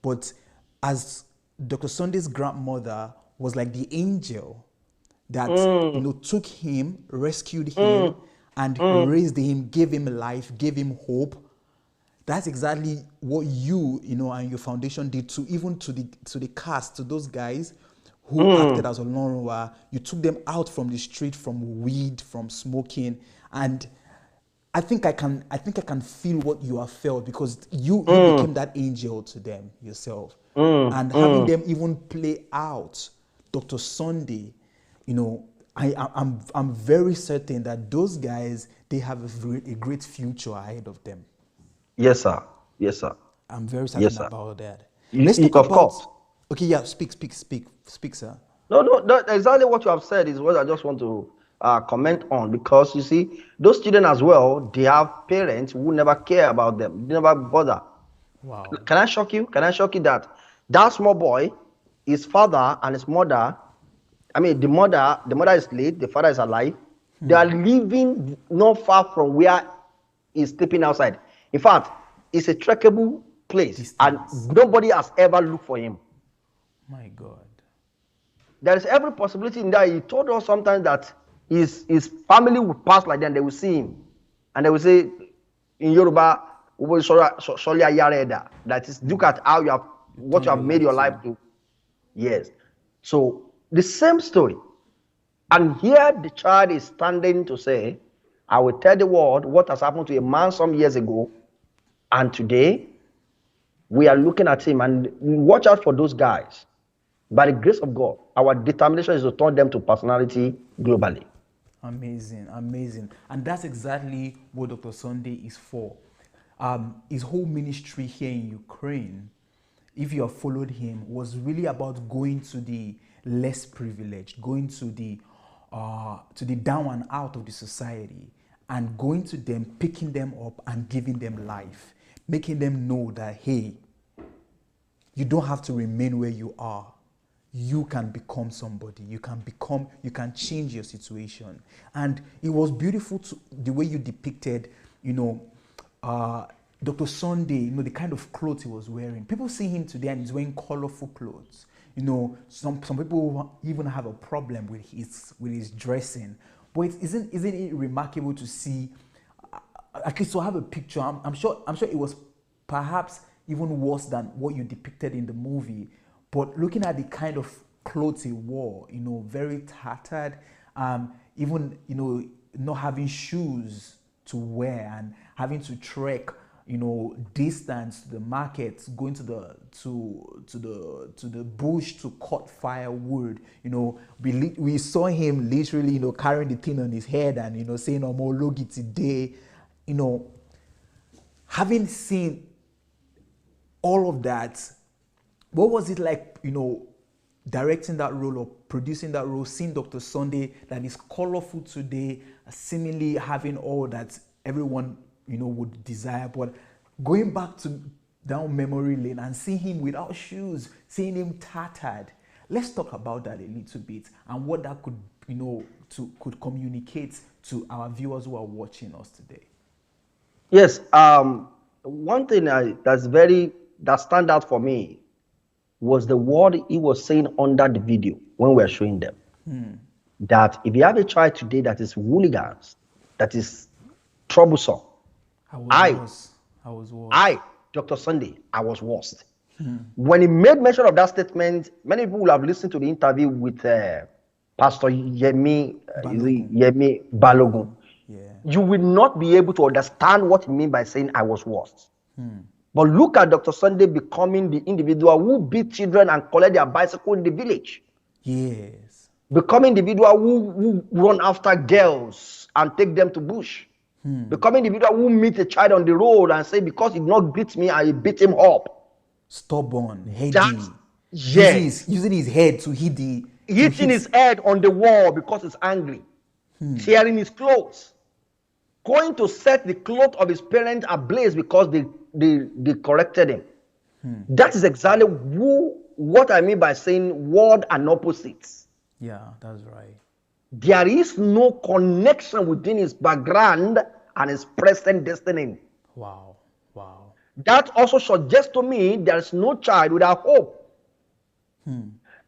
but as Dr. Sunday's grandmother was like the angel that, took him, rescued him, and raised him, gave him life, gave him hope. That's exactly what you, and your foundation did to the cast, to those guys who acted as Olorunwa. You took them out from the street, from weed, from smoking, and I think I can feel what you have felt, because you became that angel to them yourself, and having them even play out Dr. Sunday, I'm very certain that those guys, they have a great future ahead of them. Yes, sir. Yes, sir. I'm very certain about that. Let's talk about. Course. Okay, yeah. Speak, sir. No. Exactly what you have said is what I just want to comment on, because you see, those children as well, they have parents who never care about them, they never bother. Wow. Can I shock you? That small boy, his father and his mother, the mother is late, the father is alive. They are living not far from where he's sleeping outside. In fact, it's a trackable place, and nobody has ever looked for him. My God. There is every possibility in that. He told us sometimes that his family would pass like that, and they will see him, and they will say in Yoruba, that is, look at how you have made your life to. Yes. So the same story. And here the child is standing to say, I will tell the world what has happened to a man some years ago, and today we are looking at him, and watch out for those guys. By the grace of God, our determination is to turn them to personality globally. Amazing. And that's exactly what Dr. Sunday is for. His whole ministry here in Ukraine, if you have followed him, was really about going to the less privileged, going to the down and out of the society, and going to them, picking them up and giving them life, making them know that, hey, you don't have to remain where you are. You can become somebody. You can change your situation. And it was beautiful the way you depicted, Dr. Sunday, you know, the kind of clothes he was wearing. People see him today and he's wearing colorful clothes. You know, some people even have a problem with his dressing. But isn't it remarkable to see? At least to have a picture. I'm sure it was perhaps even worse than what you depicted in the movie. But looking at the kind of clothes he wore, you know, very tattered, even, you know, not having shoes to wear and having to trek, you know, distance to the market, going to the bush to cut firewood. You know, we saw him literally, you know, carrying the thing on his head and, you know, saying "Omologi today." You know, having seen all of that, what was it like, you know, directing that role or producing that role, seeing Dr. Sunday that is colorful today, seemingly having all that everyone, you know, would desire, but going back to down memory lane and seeing him without shoes, seeing him tattered. Let's talk about that a little bit and what that could, you know, could communicate to our viewers who are watching us today. Yes, one thing that stand out for me was the word he was saying under the video when we were showing them. That if you have a child today that is hooligans, that is troublesome, I, Dr. Sunday, I was worst. When he made mention of that statement, many people will have listened to the interview with Pastor Yemi Balogun. You will not be able to understand what he means by saying I was worst. But look at Dr. Sunday becoming the individual who beat children and collect their bicycle in the village. Yes. Becoming the individual who run after girls and take them to bush. Becoming the individual who meet a child on the road and say, because he did not beat me, I beat him up. Stubborn, heady. Yes. Using his head to hit the... Hitting his head on the wall because he's angry. Tearing his clothes. Going to set the clothes of his parents ablaze because they corrected him. That is exactly what I mean by saying word and opposites. Yeah, that's right. There is no connection within his background and his present destiny. Wow, wow. That also suggests to me there is no child without hope.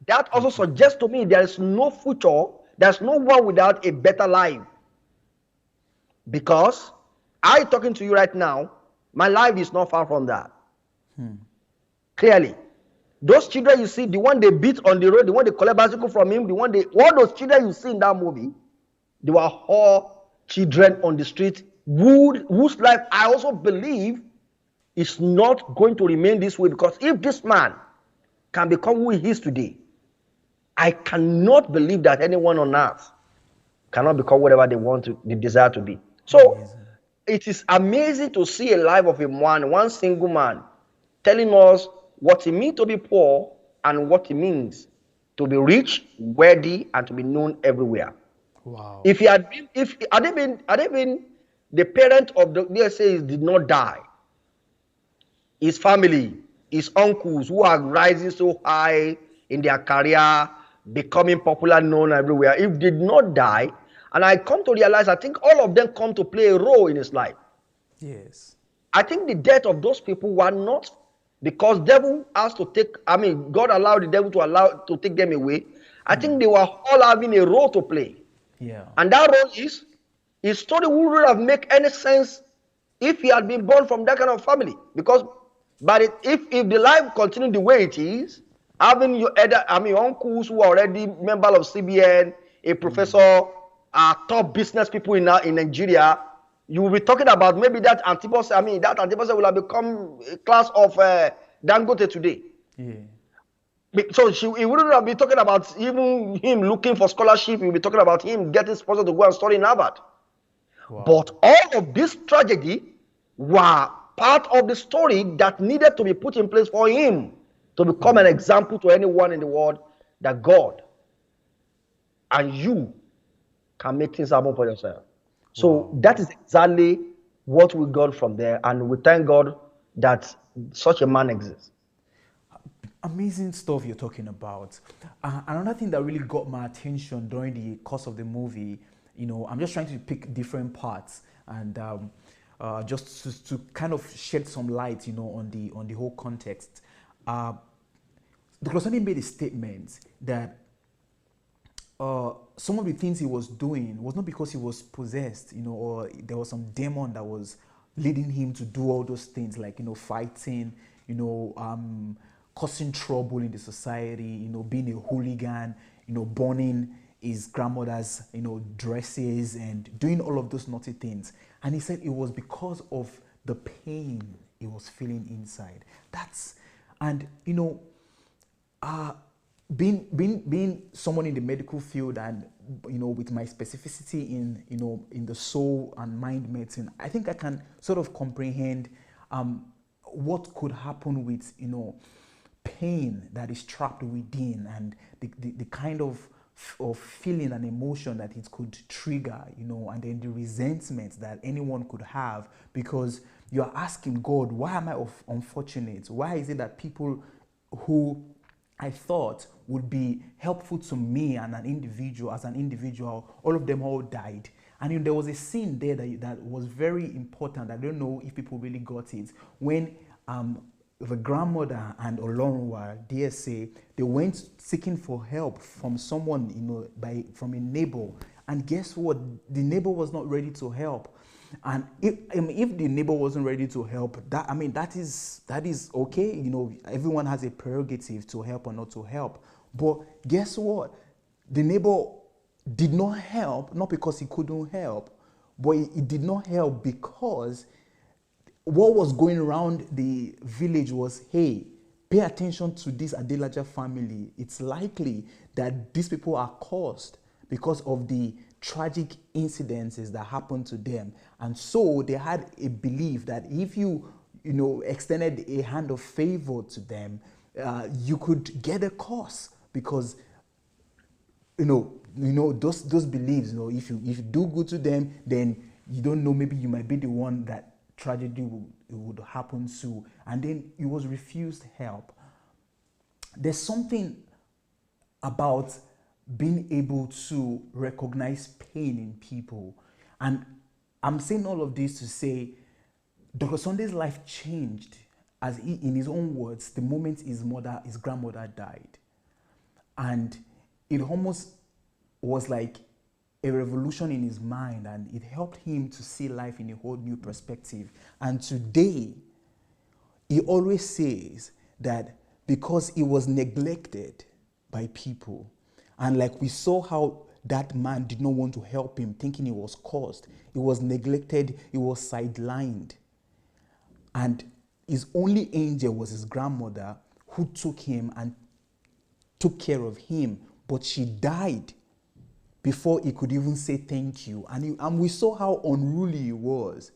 That also suggests to me there is no future, there's no one without a better life. Because I talking to you right now, my life is not far from that. Clearly. Those children you see, the one they beat on the road, the one they collect bicycle from him, all those children you see in that movie, they were all children on the street whose life I also believe is not going to remain this way, because if this man can become who he is today, I cannot believe that anyone on earth cannot become whatever they desire to be. So it is amazing to see a life of one single man telling us what it means to be poor and what it means to be rich, worthy, and to be known everywhere. Wow. If had they been the parent of the DSA did not die, his family, his uncles who are rising so high in their career, becoming popular, known everywhere, if did not die, and I come to realize, I think all of them come to play a role in his life. Yes. I think the death of those people were not because devil has to take, God allowed the devil to take them away. I think they were all having a role to play. Yeah. And that role is, his story wouldn't have made any sense if he had been born from that kind of family. Because, if the life continued the way it is, having your uncles who are already members of CBN, a professor, top business people in Nigeria, you will be talking about maybe that Antibus will have become a class of Dangote today. Yeah. So he wouldn't have been talking about even him looking for scholarship. He'll be talking about him getting sponsored to go and study in Harvard. Wow. But all of this tragedy were part of the story that needed to be put in place for him to become an example to anyone in the world that God and you can make things happen for yourself. So that is exactly what we got from there, and we thank God that such a man exists. Amazing stuff you're talking about. Another thing that really got my attention during the course of the movie, I'm just trying to pick different parts, and just to kind of shed some light, on the whole context. Dr. Sunday made a statement that some of the things he was doing was not because he was possessed, or there was some demon that was leading him to do all those things, like, fighting, causing trouble in the society, being a hooligan, burning his grandmother's, dresses and doing all of those naughty things. And he said it was because of the pain he was feeling inside. Being someone in the medical field, and with my specificity in the soul and mind medicine, I think I can sort of comprehend what could happen with pain that is trapped within, and the kind of feeling and emotion that it could trigger, and then the resentment that anyone could have, because you're asking God, why am I unfortunate? Why is it that people who I thought would be helpful to me and as an individual, all of them all died? And there was a scene there that was very important. I don't know if people really got it. When the grandmother and Olorunwa, DSA, they went seeking for help from someone, from a neighbor. And guess what? The neighbor was not ready to help. And if the neighbor wasn't ready to help, that is okay. Everyone has a prerogative to help or not to help. But guess what? The neighbor did not help, not because he couldn't help, but he did not help because what was going around the village was, hey, pay attention to this Adelaja family. It's likely that these people are cursed because of the tragic incidences that happened to them. And so they had a belief that if you extended a hand of favor to them, you could get a curse, because those beliefs, if you do good to them, then you don't know, maybe you might be the one that tragedy would happen to. And then he was refused help. There's something about being able to recognize pain in people. And I'm saying all of this to say Dr. Sunday's life changed, as in his own words, the moment his grandmother died. And it almost was like a revolution in his mind, and it helped him to see life in a whole new perspective. And today, he always says that because he was neglected by people, and like we saw how that man did not want to help him, thinking he was cursed. He was neglected, he was sidelined. And his only angel was his grandmother, who took him and took care of him. But she died before he could even say thank you. And we saw how unruly he was.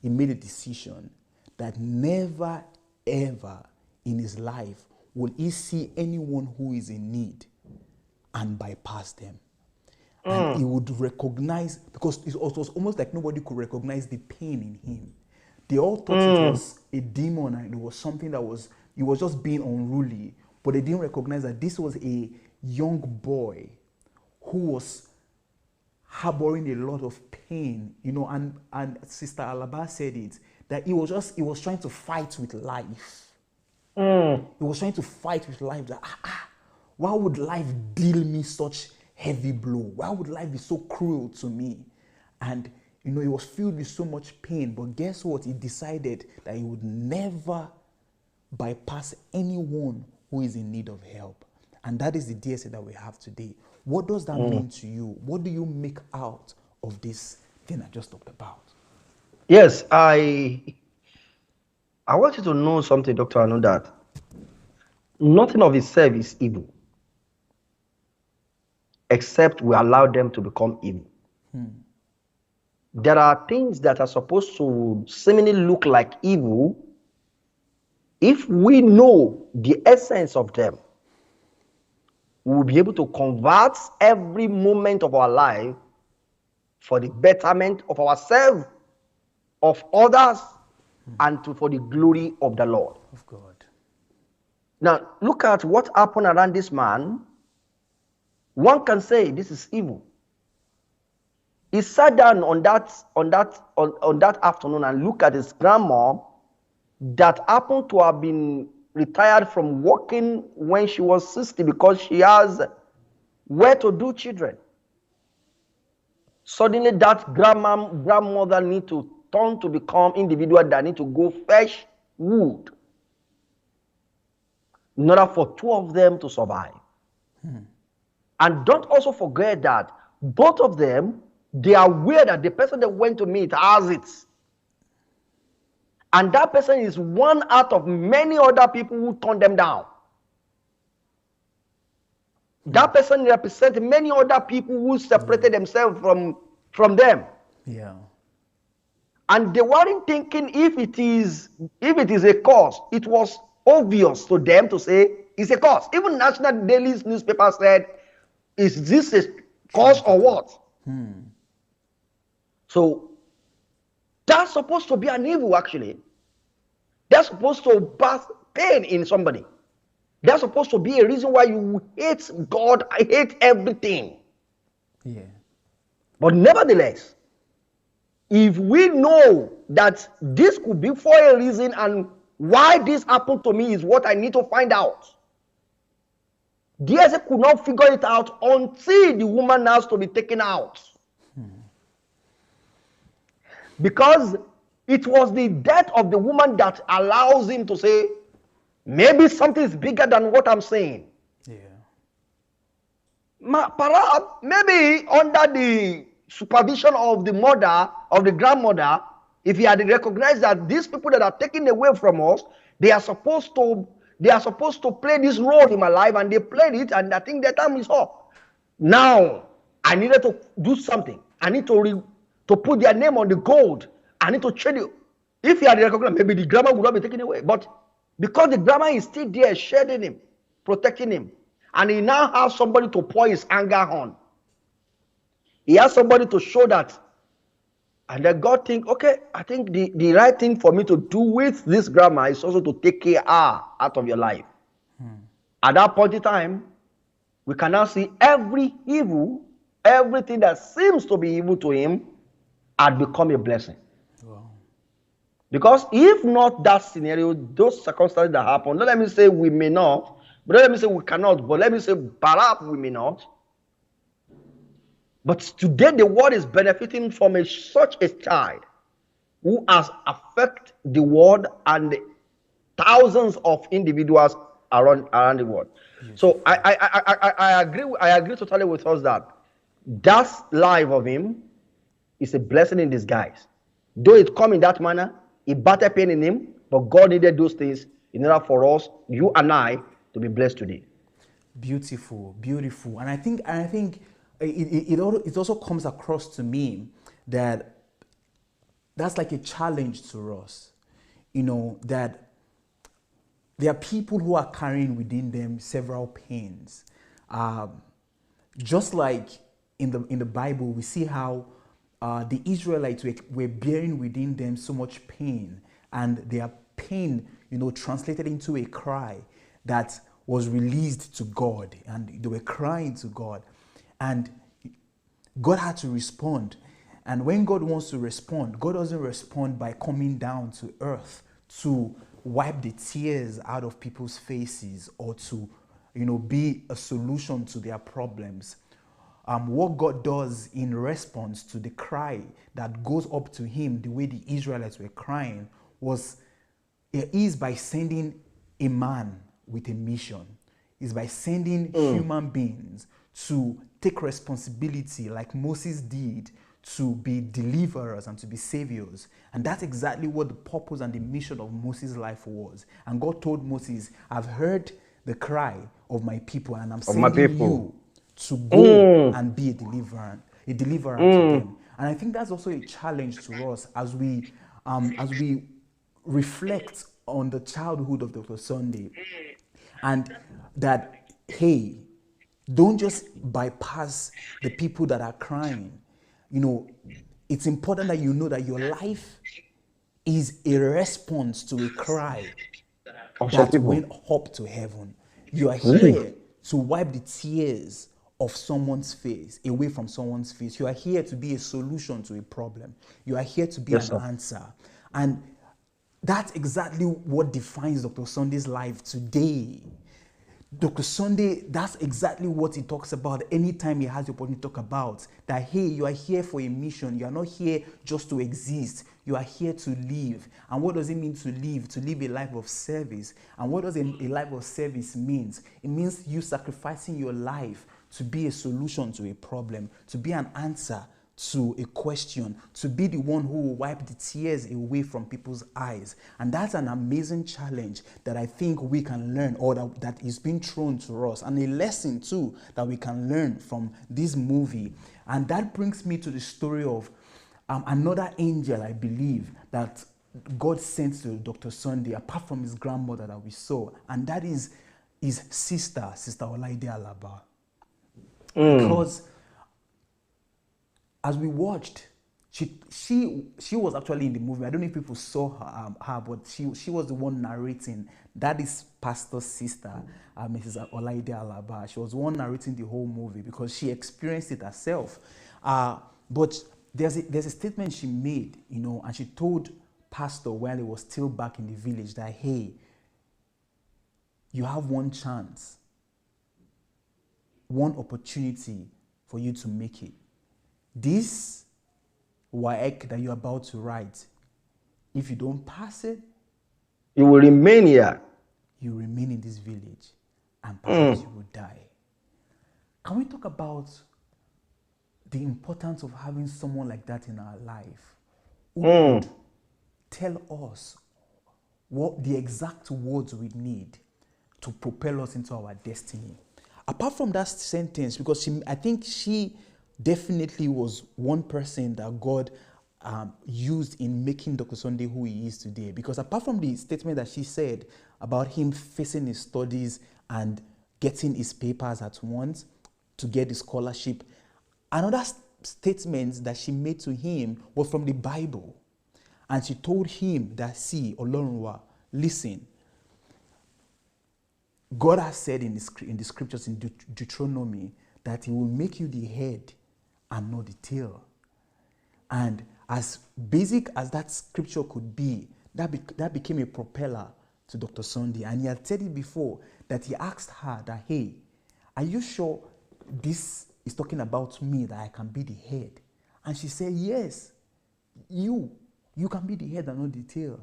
He made a decision that never, ever in his life will he see anyone who is in need and bypass them. And he would recognize, because it was almost like nobody could recognize the pain in him. They all thought it was a demon, and it was something he was just being unruly. But they didn't recognize that this was a young boy who was harboring a lot of pain, and Sister Alaba said it, that he was trying to fight with life. He was trying to fight with life, that why would life deal me such heavy blow? Why would life be so cruel to me? And he was filled with so much pain. But guess what? He decided that he would never bypass anyone who is in need of help. And that is the DSA that we have today. What does that mean to you? What do you make out of this thing I just talked about? Yes, I want you to know something, Dr. Anu, that nothing of itself is evil, except we allow them to become evil. There are things that are supposed to seemingly look like evil. If we know the essence of them, we will be able to convert every moment of our life for the betterment of ourselves, of others, and for the glory of the Lord. Of God. Now, look at what happened around this man. One can say this is evil. He sat down on that afternoon and looked at his grandma that happened to have been retired from working when she was 60 because she has well-to-do children. Suddenly, that grandmother need to turn to become individual that need to go fetch wood in order for two of them to survive. And don't also forget that both of them, they are aware that the person they went to meet has it. And that person is one out of many other people who turned them down. That person represents many other people who separated themselves from them. Yeah. And they weren't thinking if it is a cause. It was obvious to them to say it's a cause. Even National Daily's newspaper said, is this a cause or what? So that's supposed to be an evil, actually. That's supposed to birth pain in somebody. That's supposed to be a reason why you hate God, I hate everything. Yeah. But nevertheless, if we know that this could be for a reason and why this happened to me is what I need to find out. DSA could not figure it out until the woman has to be taken out. Because it was the death of the woman that allows him to say, maybe something is bigger than what I'm saying. Perhaps, maybe under the supervision of the mother, of the grandmother, if he had recognized that these people that are taken away from us, they are supposed to play this role in my life, and they played it, and I think their time is up. Now, I needed to do something. I need to put their name on the gold. I need to trade you. If he had recognized, maybe the grandma would not be taken away. But because the grandma is still there, shielding him, protecting him, and he now has somebody to pour his anger on. He has somebody to show that. And then God think, okay, I think the right thing for me to do with this grandma is also to take care of her out of your life. At that point in time, we can now see every evil, everything that seems to be evil to him had become a blessing. Wow. Because if not that scenario, those circumstances that happen, don't let me say we may not, but don't let me say we cannot, but let me say perhaps we may not. But today the world is benefiting from such a child who has affected the world and thousands of individuals around the world. So I agree totally with us that life of him is a blessing in disguise. Though it come in that manner, it battered pain in him, but God needed those things in order for us, you and I, to be blessed today. Beautiful, beautiful. And I think it also comes across to me that that's like a challenge to us, that there are people who are carrying within them several pains. Just like in the Bible, we see how the Israelites were bearing within them so much pain, and their pain, translated into a cry that was released to God, and they were crying to God, and God had to respond. And when God wants to respond, God doesn't respond by coming down to earth to wipe the tears out of people's faces or to, be a solution to their problems. What God does in response to the cry that goes up to him, the way the Israelites were crying, is by sending a man with a mission. Is by sending human beings to take responsibility like Moses did, to be deliverers and to be saviors. And that's exactly what the purpose and the mission of Moses' life was. And God told Moses, I've heard the cry of my people, and I'm sending you to go and be a deliverer to them. And I think that's also a challenge to us as we reflect on the childhood of Dr. Sunday, and that, hey, don't just bypass the people that are crying. It's important that you know that your life is a response to a cry that went up to heaven. You are here to wipe the tears of someone's face, away from someone's face. You are here to be a solution to a problem. You are here to be an answer. And that's exactly what defines Dr. Sunday's life today. Dr. Sunday, that's exactly what he talks about anytime he has the opportunity to talk about. That, hey, you are here for a mission. You are not here just to exist. You are here to live. And what does it mean to live? To live a life of service. And what does a life of service mean? It means you sacrificing your life to be a solution to a problem, to be an answer to a question, to be the one who will wipe the tears away from people's eyes. And that's an amazing challenge that I think we can learn, or that is being thrown to us, and a lesson too that we can learn from this movie. And that brings me to the story of another angel, I believe, that God sent to Dr. Sunday, apart from his grandmother that we saw, and that is his sister Adelaja. Because as we watched, she was actually in the movie. I don't know if people saw her, but she was the one narrating. That is Pastor's sister, Mrs. Adelaja. She was the one narrating the whole movie because she experienced it herself. But there's a statement she made, and she told Pastor while he was still back in the village that, hey, you have one chance, one opportunity for you to make it. This WAEC that you're about to write, if you don't pass it, you will remain here. You remain in this village, and perhaps you will die. Can we talk about the importance of having someone like that in our life who could tell us what the exact words we need to propel us into our destiny? Apart from that sentence, because I think she definitely was one person that God used in making Dr. Sunday who he is today. Because apart from the statement that she said about him facing his studies and getting his papers at once to get the scholarship, another statement that she made to him was from the Bible. And she told him that, see, Olorunwa, listen, God has said in the scriptures in Deuteronomy that he will make you the head and not the tail. And as basic as that scripture could be, that became a propeller to Dr. Sunday. And he had said it before, that he asked her that, hey, are you sure this is talking about me, that I can be the head? And she said, yes, you can be the head and not the tail.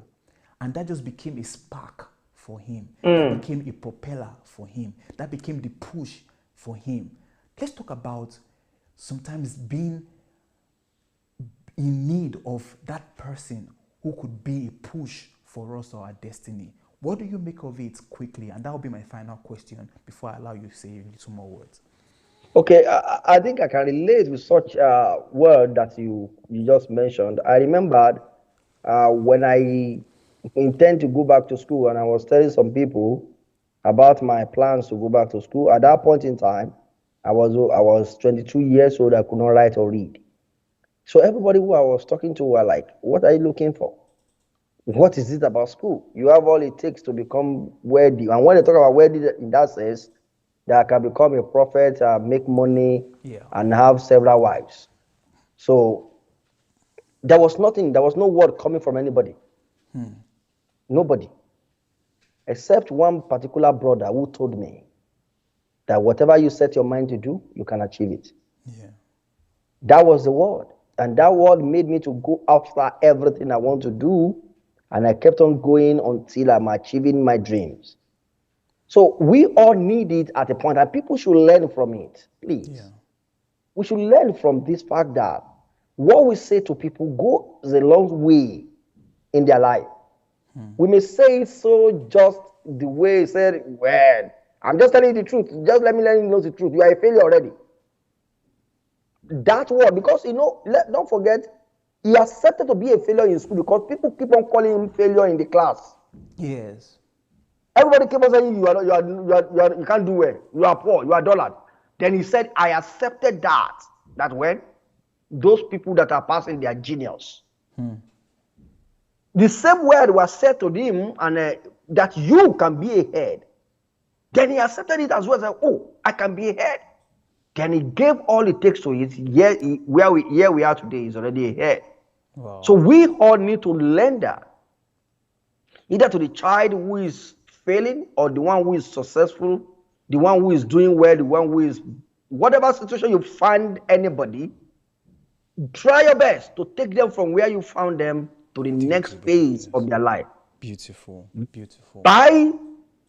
And that just became a spark for him. That became a propeller for him. That became the push for him. Let's talk about sometimes being in need of that person who could be a push for us or our destiny. What do you make of it quickly? And that will be my final question before I allow you to say a little more words. Okay, I think I can relate with such a word that you just mentioned. I remembered when I intend to go back to school, and I was telling some people about my plans to go back to school. At that point in time, I was 22 years old. I could not write or read. So everybody who I was talking to were like, what are you looking for? What is it about school? You have all it takes to become worthy. And when they talk about worthy in that sense, that I can become a prophet, make money, and have several wives. So there was no word coming from anybody. Nobody. Except one particular brother who told me that whatever you set your mind to do, you can achieve it. Yeah. That was the word. And that word made me to go after everything I want to do. And I kept on going until I'm achieving my dreams. So we all need it at a point, and people should learn from it, please. Yeah. We should learn from this fact that what we say to people goes a long way in their life. We may say it so just the way he said, well, I'm just telling you the truth. Just let you know the truth. You are a failure already. That word, because don't forget, he accepted to be a failure in school because people keep on calling him failure in the class. Yes. Everybody keep on saying you can't do well. You are poor. You are dullard. Then he said, I accepted that. That when those people that are passing, they are genius. The same word was said to him, and that you can be a head. Then he accepted it as well. Said, oh, I can be a head. Then he gave all it takes to it. Here we are today is already here. Wow. So we all need to learn that. Either to the child who is failing or the one who is successful, the one who is doing well, the one who is, whatever situation you find anybody, try your best to take them from where you found them to the next phase of their life. Beautiful, beautiful. By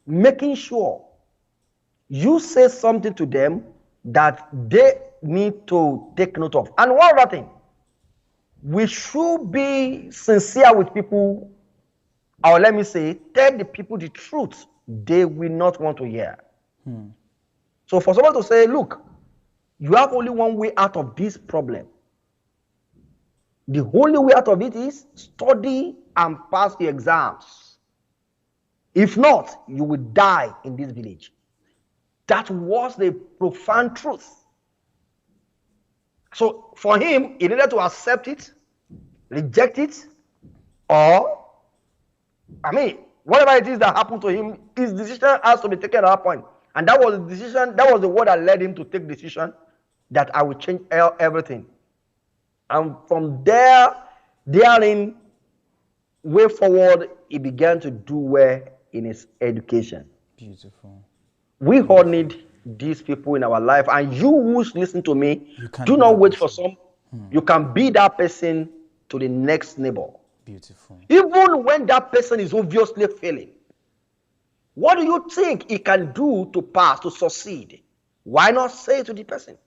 making sure you say something to them that they need to take note of. And one other thing, we should be sincere with people, or let me say, tell the people the truth they will not want to hear. So for someone to say, look, you have only one way out of this problem. The only way out of it is study and pass the exams. If not, you will die in this village. That was the profound truth. So for him, he needed to accept it, reject it, or, whatever it is that happened to him, his decision has to be taken at that point. And that was the decision, that was the word that led him to take the decision that I will change everything. And from therein, way forward, he began to do well in his education. Beautiful. We all need these people in our life. And you who listen to me, do not wait for some. You can be that person to the next neighbor. Beautiful. Even when that person is obviously failing, what do you think he can do to pass, to succeed? Why not say it to the person?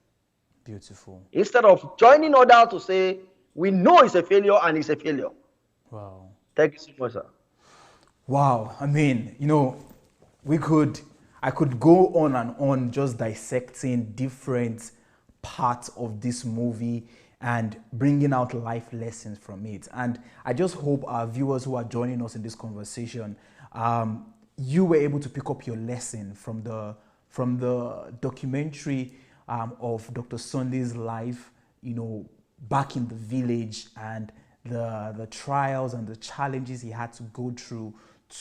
Beautiful. Instead of joining others to say, we know it's a failure and it's a failure. Wow. Thank you so much, sir. Wow. I could go on and on just dissecting different parts of this movie and bringing out life lessons from it. And I just hope our viewers who are joining us in this conversation, you were able to pick up your lesson from the documentary of Dr. Sunday's life, back in the village, and the trials and the challenges he had to go through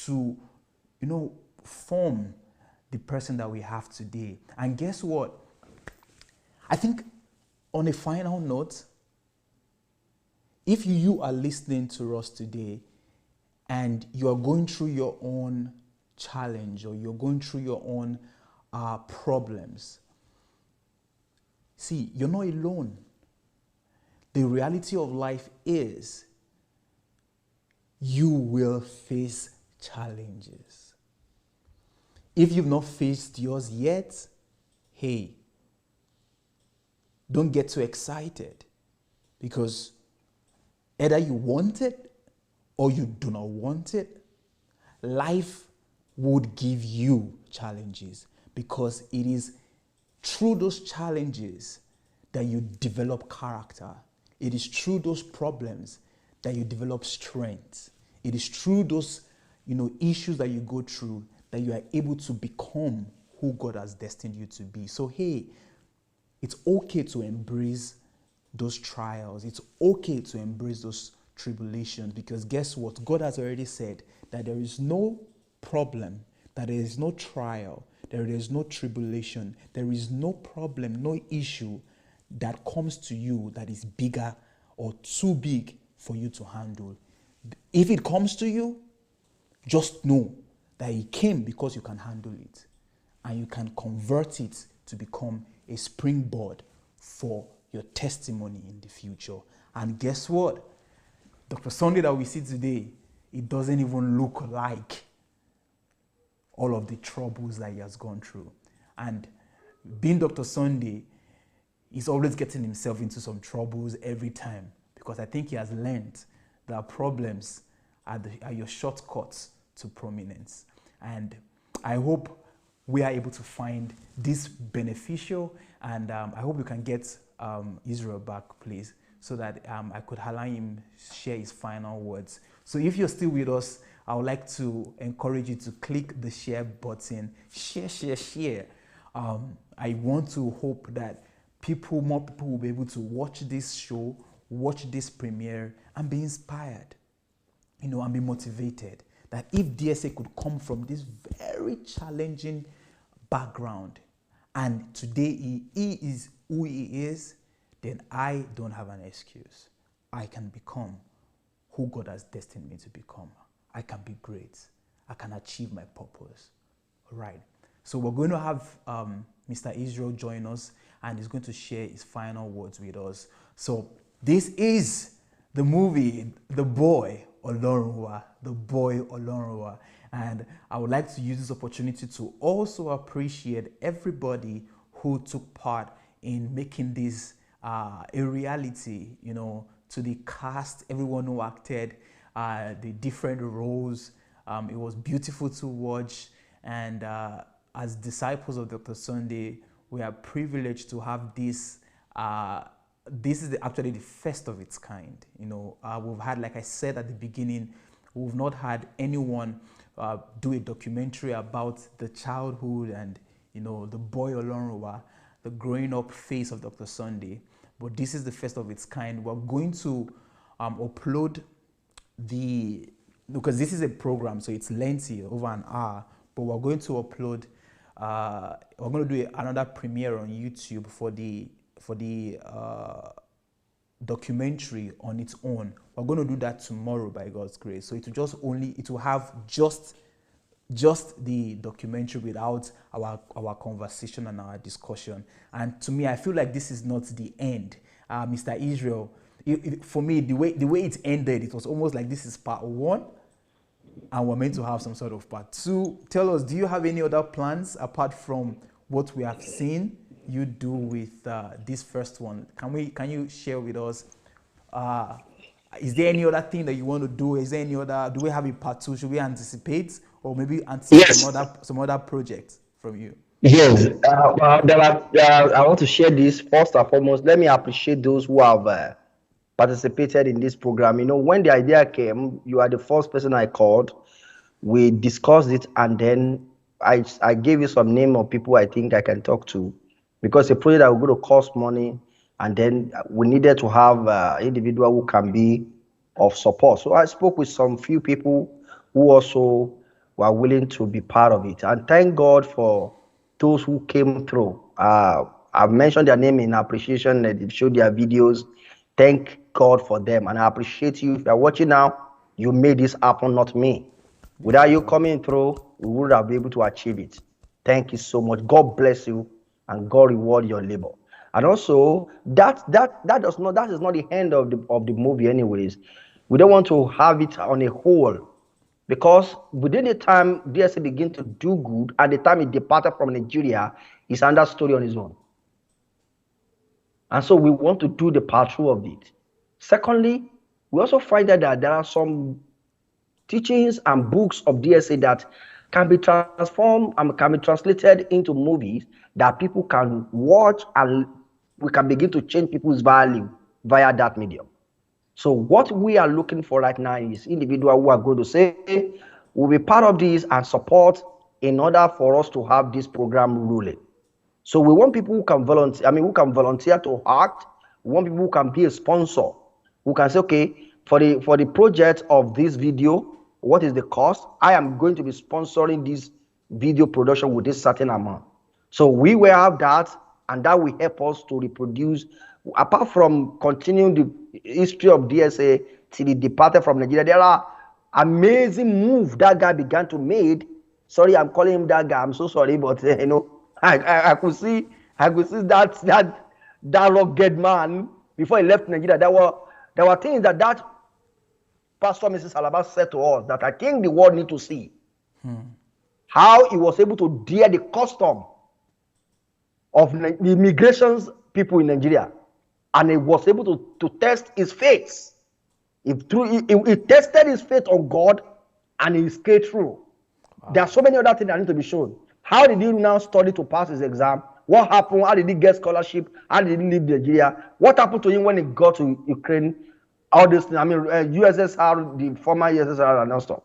to, form the person that we have today. And guess what? I think on a final note, if you are listening to us today and you are going through your own challenge or you're going through your own problems, see, you're not alone. The reality of life is you will face challenges. If you've not faced yours yet, hey, don't get too excited, because either you want it or you do not want it, life would give you challenges, because it is through those challenges that you develop character. It is through those problems that you develop strength. It is through those, issues that you go through that you are able to become who God has destined you to be. So, hey, it's okay to embrace those trials. It's okay to embrace those tribulations, because guess what? God has already said that there is no problem, that there is no trial, there is no tribulation, there is no problem, no issue that comes to you that is bigger or too big for you to handle. If it comes to you, just know that it came because you can handle it, and you can convert it to become a springboard for your testimony in the future. And guess what? Dr. Sunday that we see today, it doesn't even look like all of the troubles that he has gone through. And being Dr. Sunday, he's always getting himself into some troubles every time, because I think he has learned that problems are your shortcuts to prominence. And I hope we are able to find this beneficial, and I hope we can get Israel back, please, so that I could allow him share his final words. So if you're still with us, I would like to encourage you to click the share button. Share. I want to hope that more people will be able to watch this show, watch this premiere, and be inspired, and be motivated. That if DSA could come from this very challenging background and today he is who he is, then I don't have an excuse. I can become who God has destined me to become. I can be great. I can achieve my purpose. All right. So we're going to have Mr. Israel join us, and he's going to share his final words with us. So this is the movie, The Boy Olorunwa, The Boy Olorunwa. And I would like to use this opportunity to also appreciate everybody who took part in making this a reality, you know, to the cast, everyone who acted, the different roles. It was beautiful to watch. And as disciples of Dr. Sunday, we are privileged to have this. This is actually the first of its kind. You know, we've had, like I said at the beginning, we've not had anyone do a documentary about the childhood and, you know, the boy Olorunwa, the growing up phase of Dr. Sunday. But this is the first of its kind. We're going to upload because this is a program, so it's lengthy, over an hour, but we're going to upload, we're going to do another premiere on YouTube for the documentary on its own. We're going to do that tomorrow by God's grace. So it will have just the documentary without our conversation and our discussion. And to me, I feel like this is not the end. Mr. Israel, for me, the way it ended, it was almost like this is part one, and we're meant to have some sort of part two. Tell us, do you have any other plans apart from what we have seen you do with this first one? Can you share with us? Is there any other thing that you want to do? Is there any other? Do we have a part two? Should we anticipate, or maybe anticipate some other projects from you? Yes, I want to share this first and foremost. Let me appreciate those who have participated in this program. You know, when the idea came, you are the first person I called. We discussed it, and then I gave you some name of people I think I can talk to, because a project that was going to cost money, and then we needed to have individual who can be of support. So I spoke with some few people who also were willing to be part of it, and thank God for those who came through. I've mentioned their name in appreciation. They showed their videos. Thank God for them, and I appreciate you. If you're watching now, you made this happen, not me. Without you coming through, we would have been able to achieve it. Thank you so much. God bless you, and God reward your labor. And also, that is not the end of the movie, anyways. We don't want to have it on a whole, because within the time DSA begin to do good, at the time it departed from Nigeria, it's another story on its own. And so we want to do the part two of it. Secondly, we also find that there are some teachings and books of DSA that can be transformed and can be translated into movies that people can watch, and we can begin to change people's value via that medium. So what we are looking for right now is individuals who are going to say, we'll be part of this and support in order for us to have this program ruling. So we want people who can volunteer, who can volunteer to act. We want people who can be a sponsor, who can say, okay, for the project of this video, what is the cost? I am going to be sponsoring this video production with this certain amount. So we will have that, and that will help us to reproduce. Apart from continuing the history of DSA till he departed from Nigeria, there are amazing moves that guy began to make. Sorry, I'm calling him that guy. I'm so sorry, but you know, I could see that rugged man before he left Nigeria. There were things that Pastor Mrs. Alaba said to us that I think the world need to see. How he was able to dare the custom of the immigrations people in Nigeria, and he was able to test his faith. He tested his faith on God, and he stayed true. Wow. There are so many other things that need to be shown. How did he now study to pass his exam? What happened? How did he get scholarship? How did he leave Nigeria? What happened to him when he got to Ukraine? All this, USSR, the former USSR, and all stuff.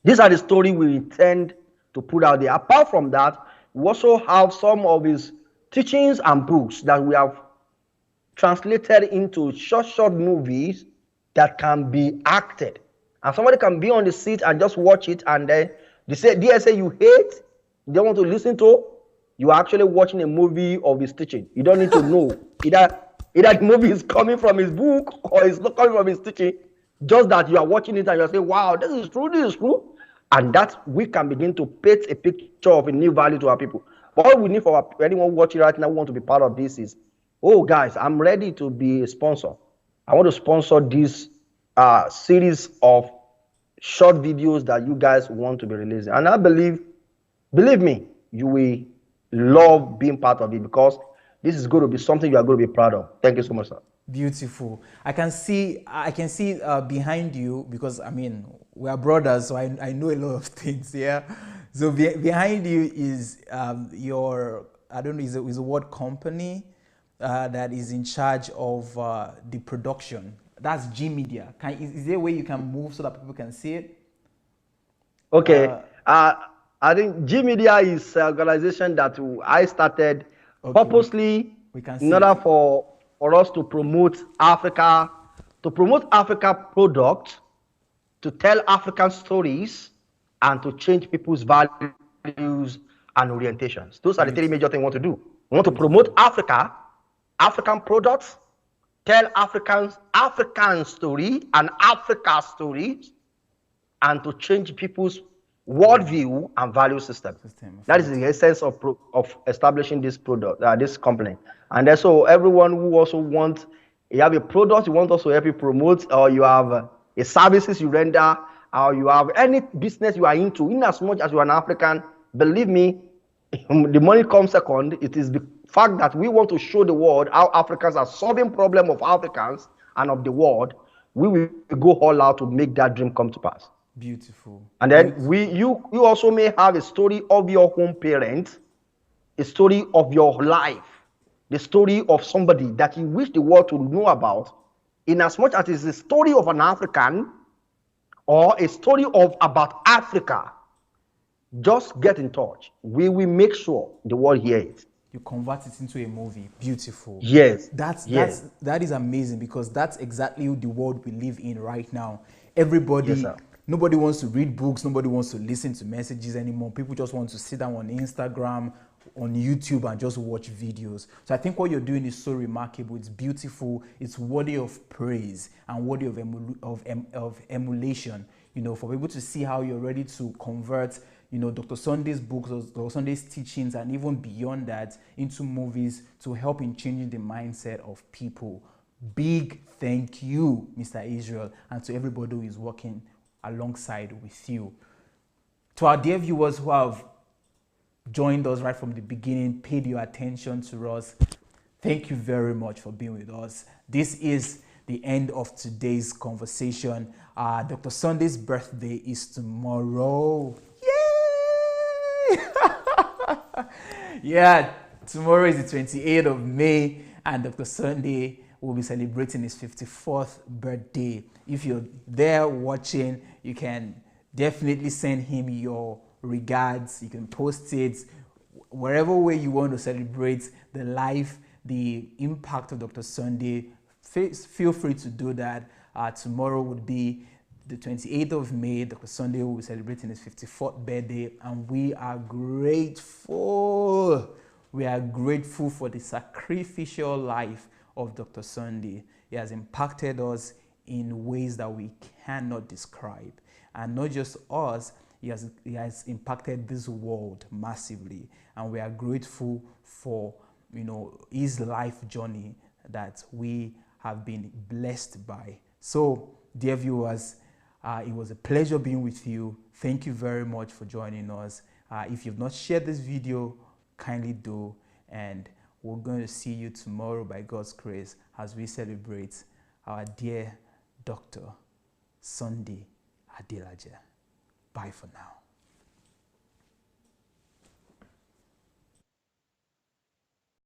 These are the stories we intend to put out there. Apart from that, we also have some of his teachings and books that we have translated into short movies that can be acted. And somebody can be on the seat and just watch it, and then they say, DSA you hate, you don't want to listen to, You are actually watching a movie of his teaching. You don't need to know either the movie is coming from his book or it's not coming from his teaching. Just that you are watching it and you're saying, wow, this is true, this is true. And that we can begin to paint a picture of a new value to our people. But all we need for anyone watching right now who want to be part of this is, oh guys, I'm ready to be a sponsor. I want to sponsor this series of short videos that you guys want to be releasing. And I believe me, you will love being part of it because this is going to be something you are going to be proud of. Thank you so much, sir. Beautiful. I can see behind you, because I mean we are brothers, so I know a lot of things. Yeah. So behind you is your, I don't know, is a what company that is in charge of the production. That's G Media. Is there a way you can move so that people can see it? Okay. I think G Media is an organization that I started purposely in order for us to promote Africa, product, to tell African stories, and to change people's values and orientations. Those are the three major things we want to do. We want to promote Africa, African products, tell African story and Africa stories, and to change people's worldview and value system. That is the essence of establishing this product, this company. And then so everyone who also wants, you have a product you want us to help you promote, or you have a services you render, or you have any business you are into, in as much as you are an African, believe me, the money comes second. It is the fact that we want to show the world how Africans are solving problem of Africans and of the world. We will go all out to make that dream come to pass. Beautiful. And then you also may have a story of your home parent, a story of your life, the story of somebody that you wish the world to know about, in as much as it's a story of an African or a story about Africa. Just get in touch. We will make sure the world hears it. You convert it into a movie. Beautiful. Yes. That is amazing, because that's exactly the world we live in right now. Everybody, nobody wants to read books, nobody wants to listen to messages anymore. People just want to sit down on Instagram, on YouTube, and just watch videos. So I think what you're doing is so remarkable. It's beautiful. It's worthy of praise and worthy of emulation. You know, for people to see how you're ready to convert, you know, Dr. Sunday's books, Dr. Sunday's teachings, and even beyond that into movies to help in changing the mindset of people. Big thank you, Mr. Israel, and to everybody who is working alongside with you. To our dear viewers who have joined us right from the beginning, paid your attention to us, thank you very much for being with us. This is the end of today's conversation. Dr. Sunday's birthday is tomorrow. Yay! Yeah, tomorrow is the 28th of May, and Dr. Sunday will be celebrating his 54th birthday. If you're there watching, you can definitely send him your regards. You can post it wherever way you want to celebrate the life, the impact of Dr. Sunday. Feel free to do that. Tomorrow would be the 28th of May. Dr. Sunday will be celebrating his 54th birthday, and we are grateful. We are grateful for the sacrificial life of Dr. Sunday. He has impacted us in ways that we cannot describe. And not just us, he has impacted this world massively. And we are grateful for, you know, his life journey that we have been blessed by. So, dear viewers, it was a pleasure being with you. Thank you very much for joining us. If you've not shared this video, kindly do. And we're going to see you tomorrow by God's grace as we celebrate our dear Dr. Sunday Adelaja. Bye for now.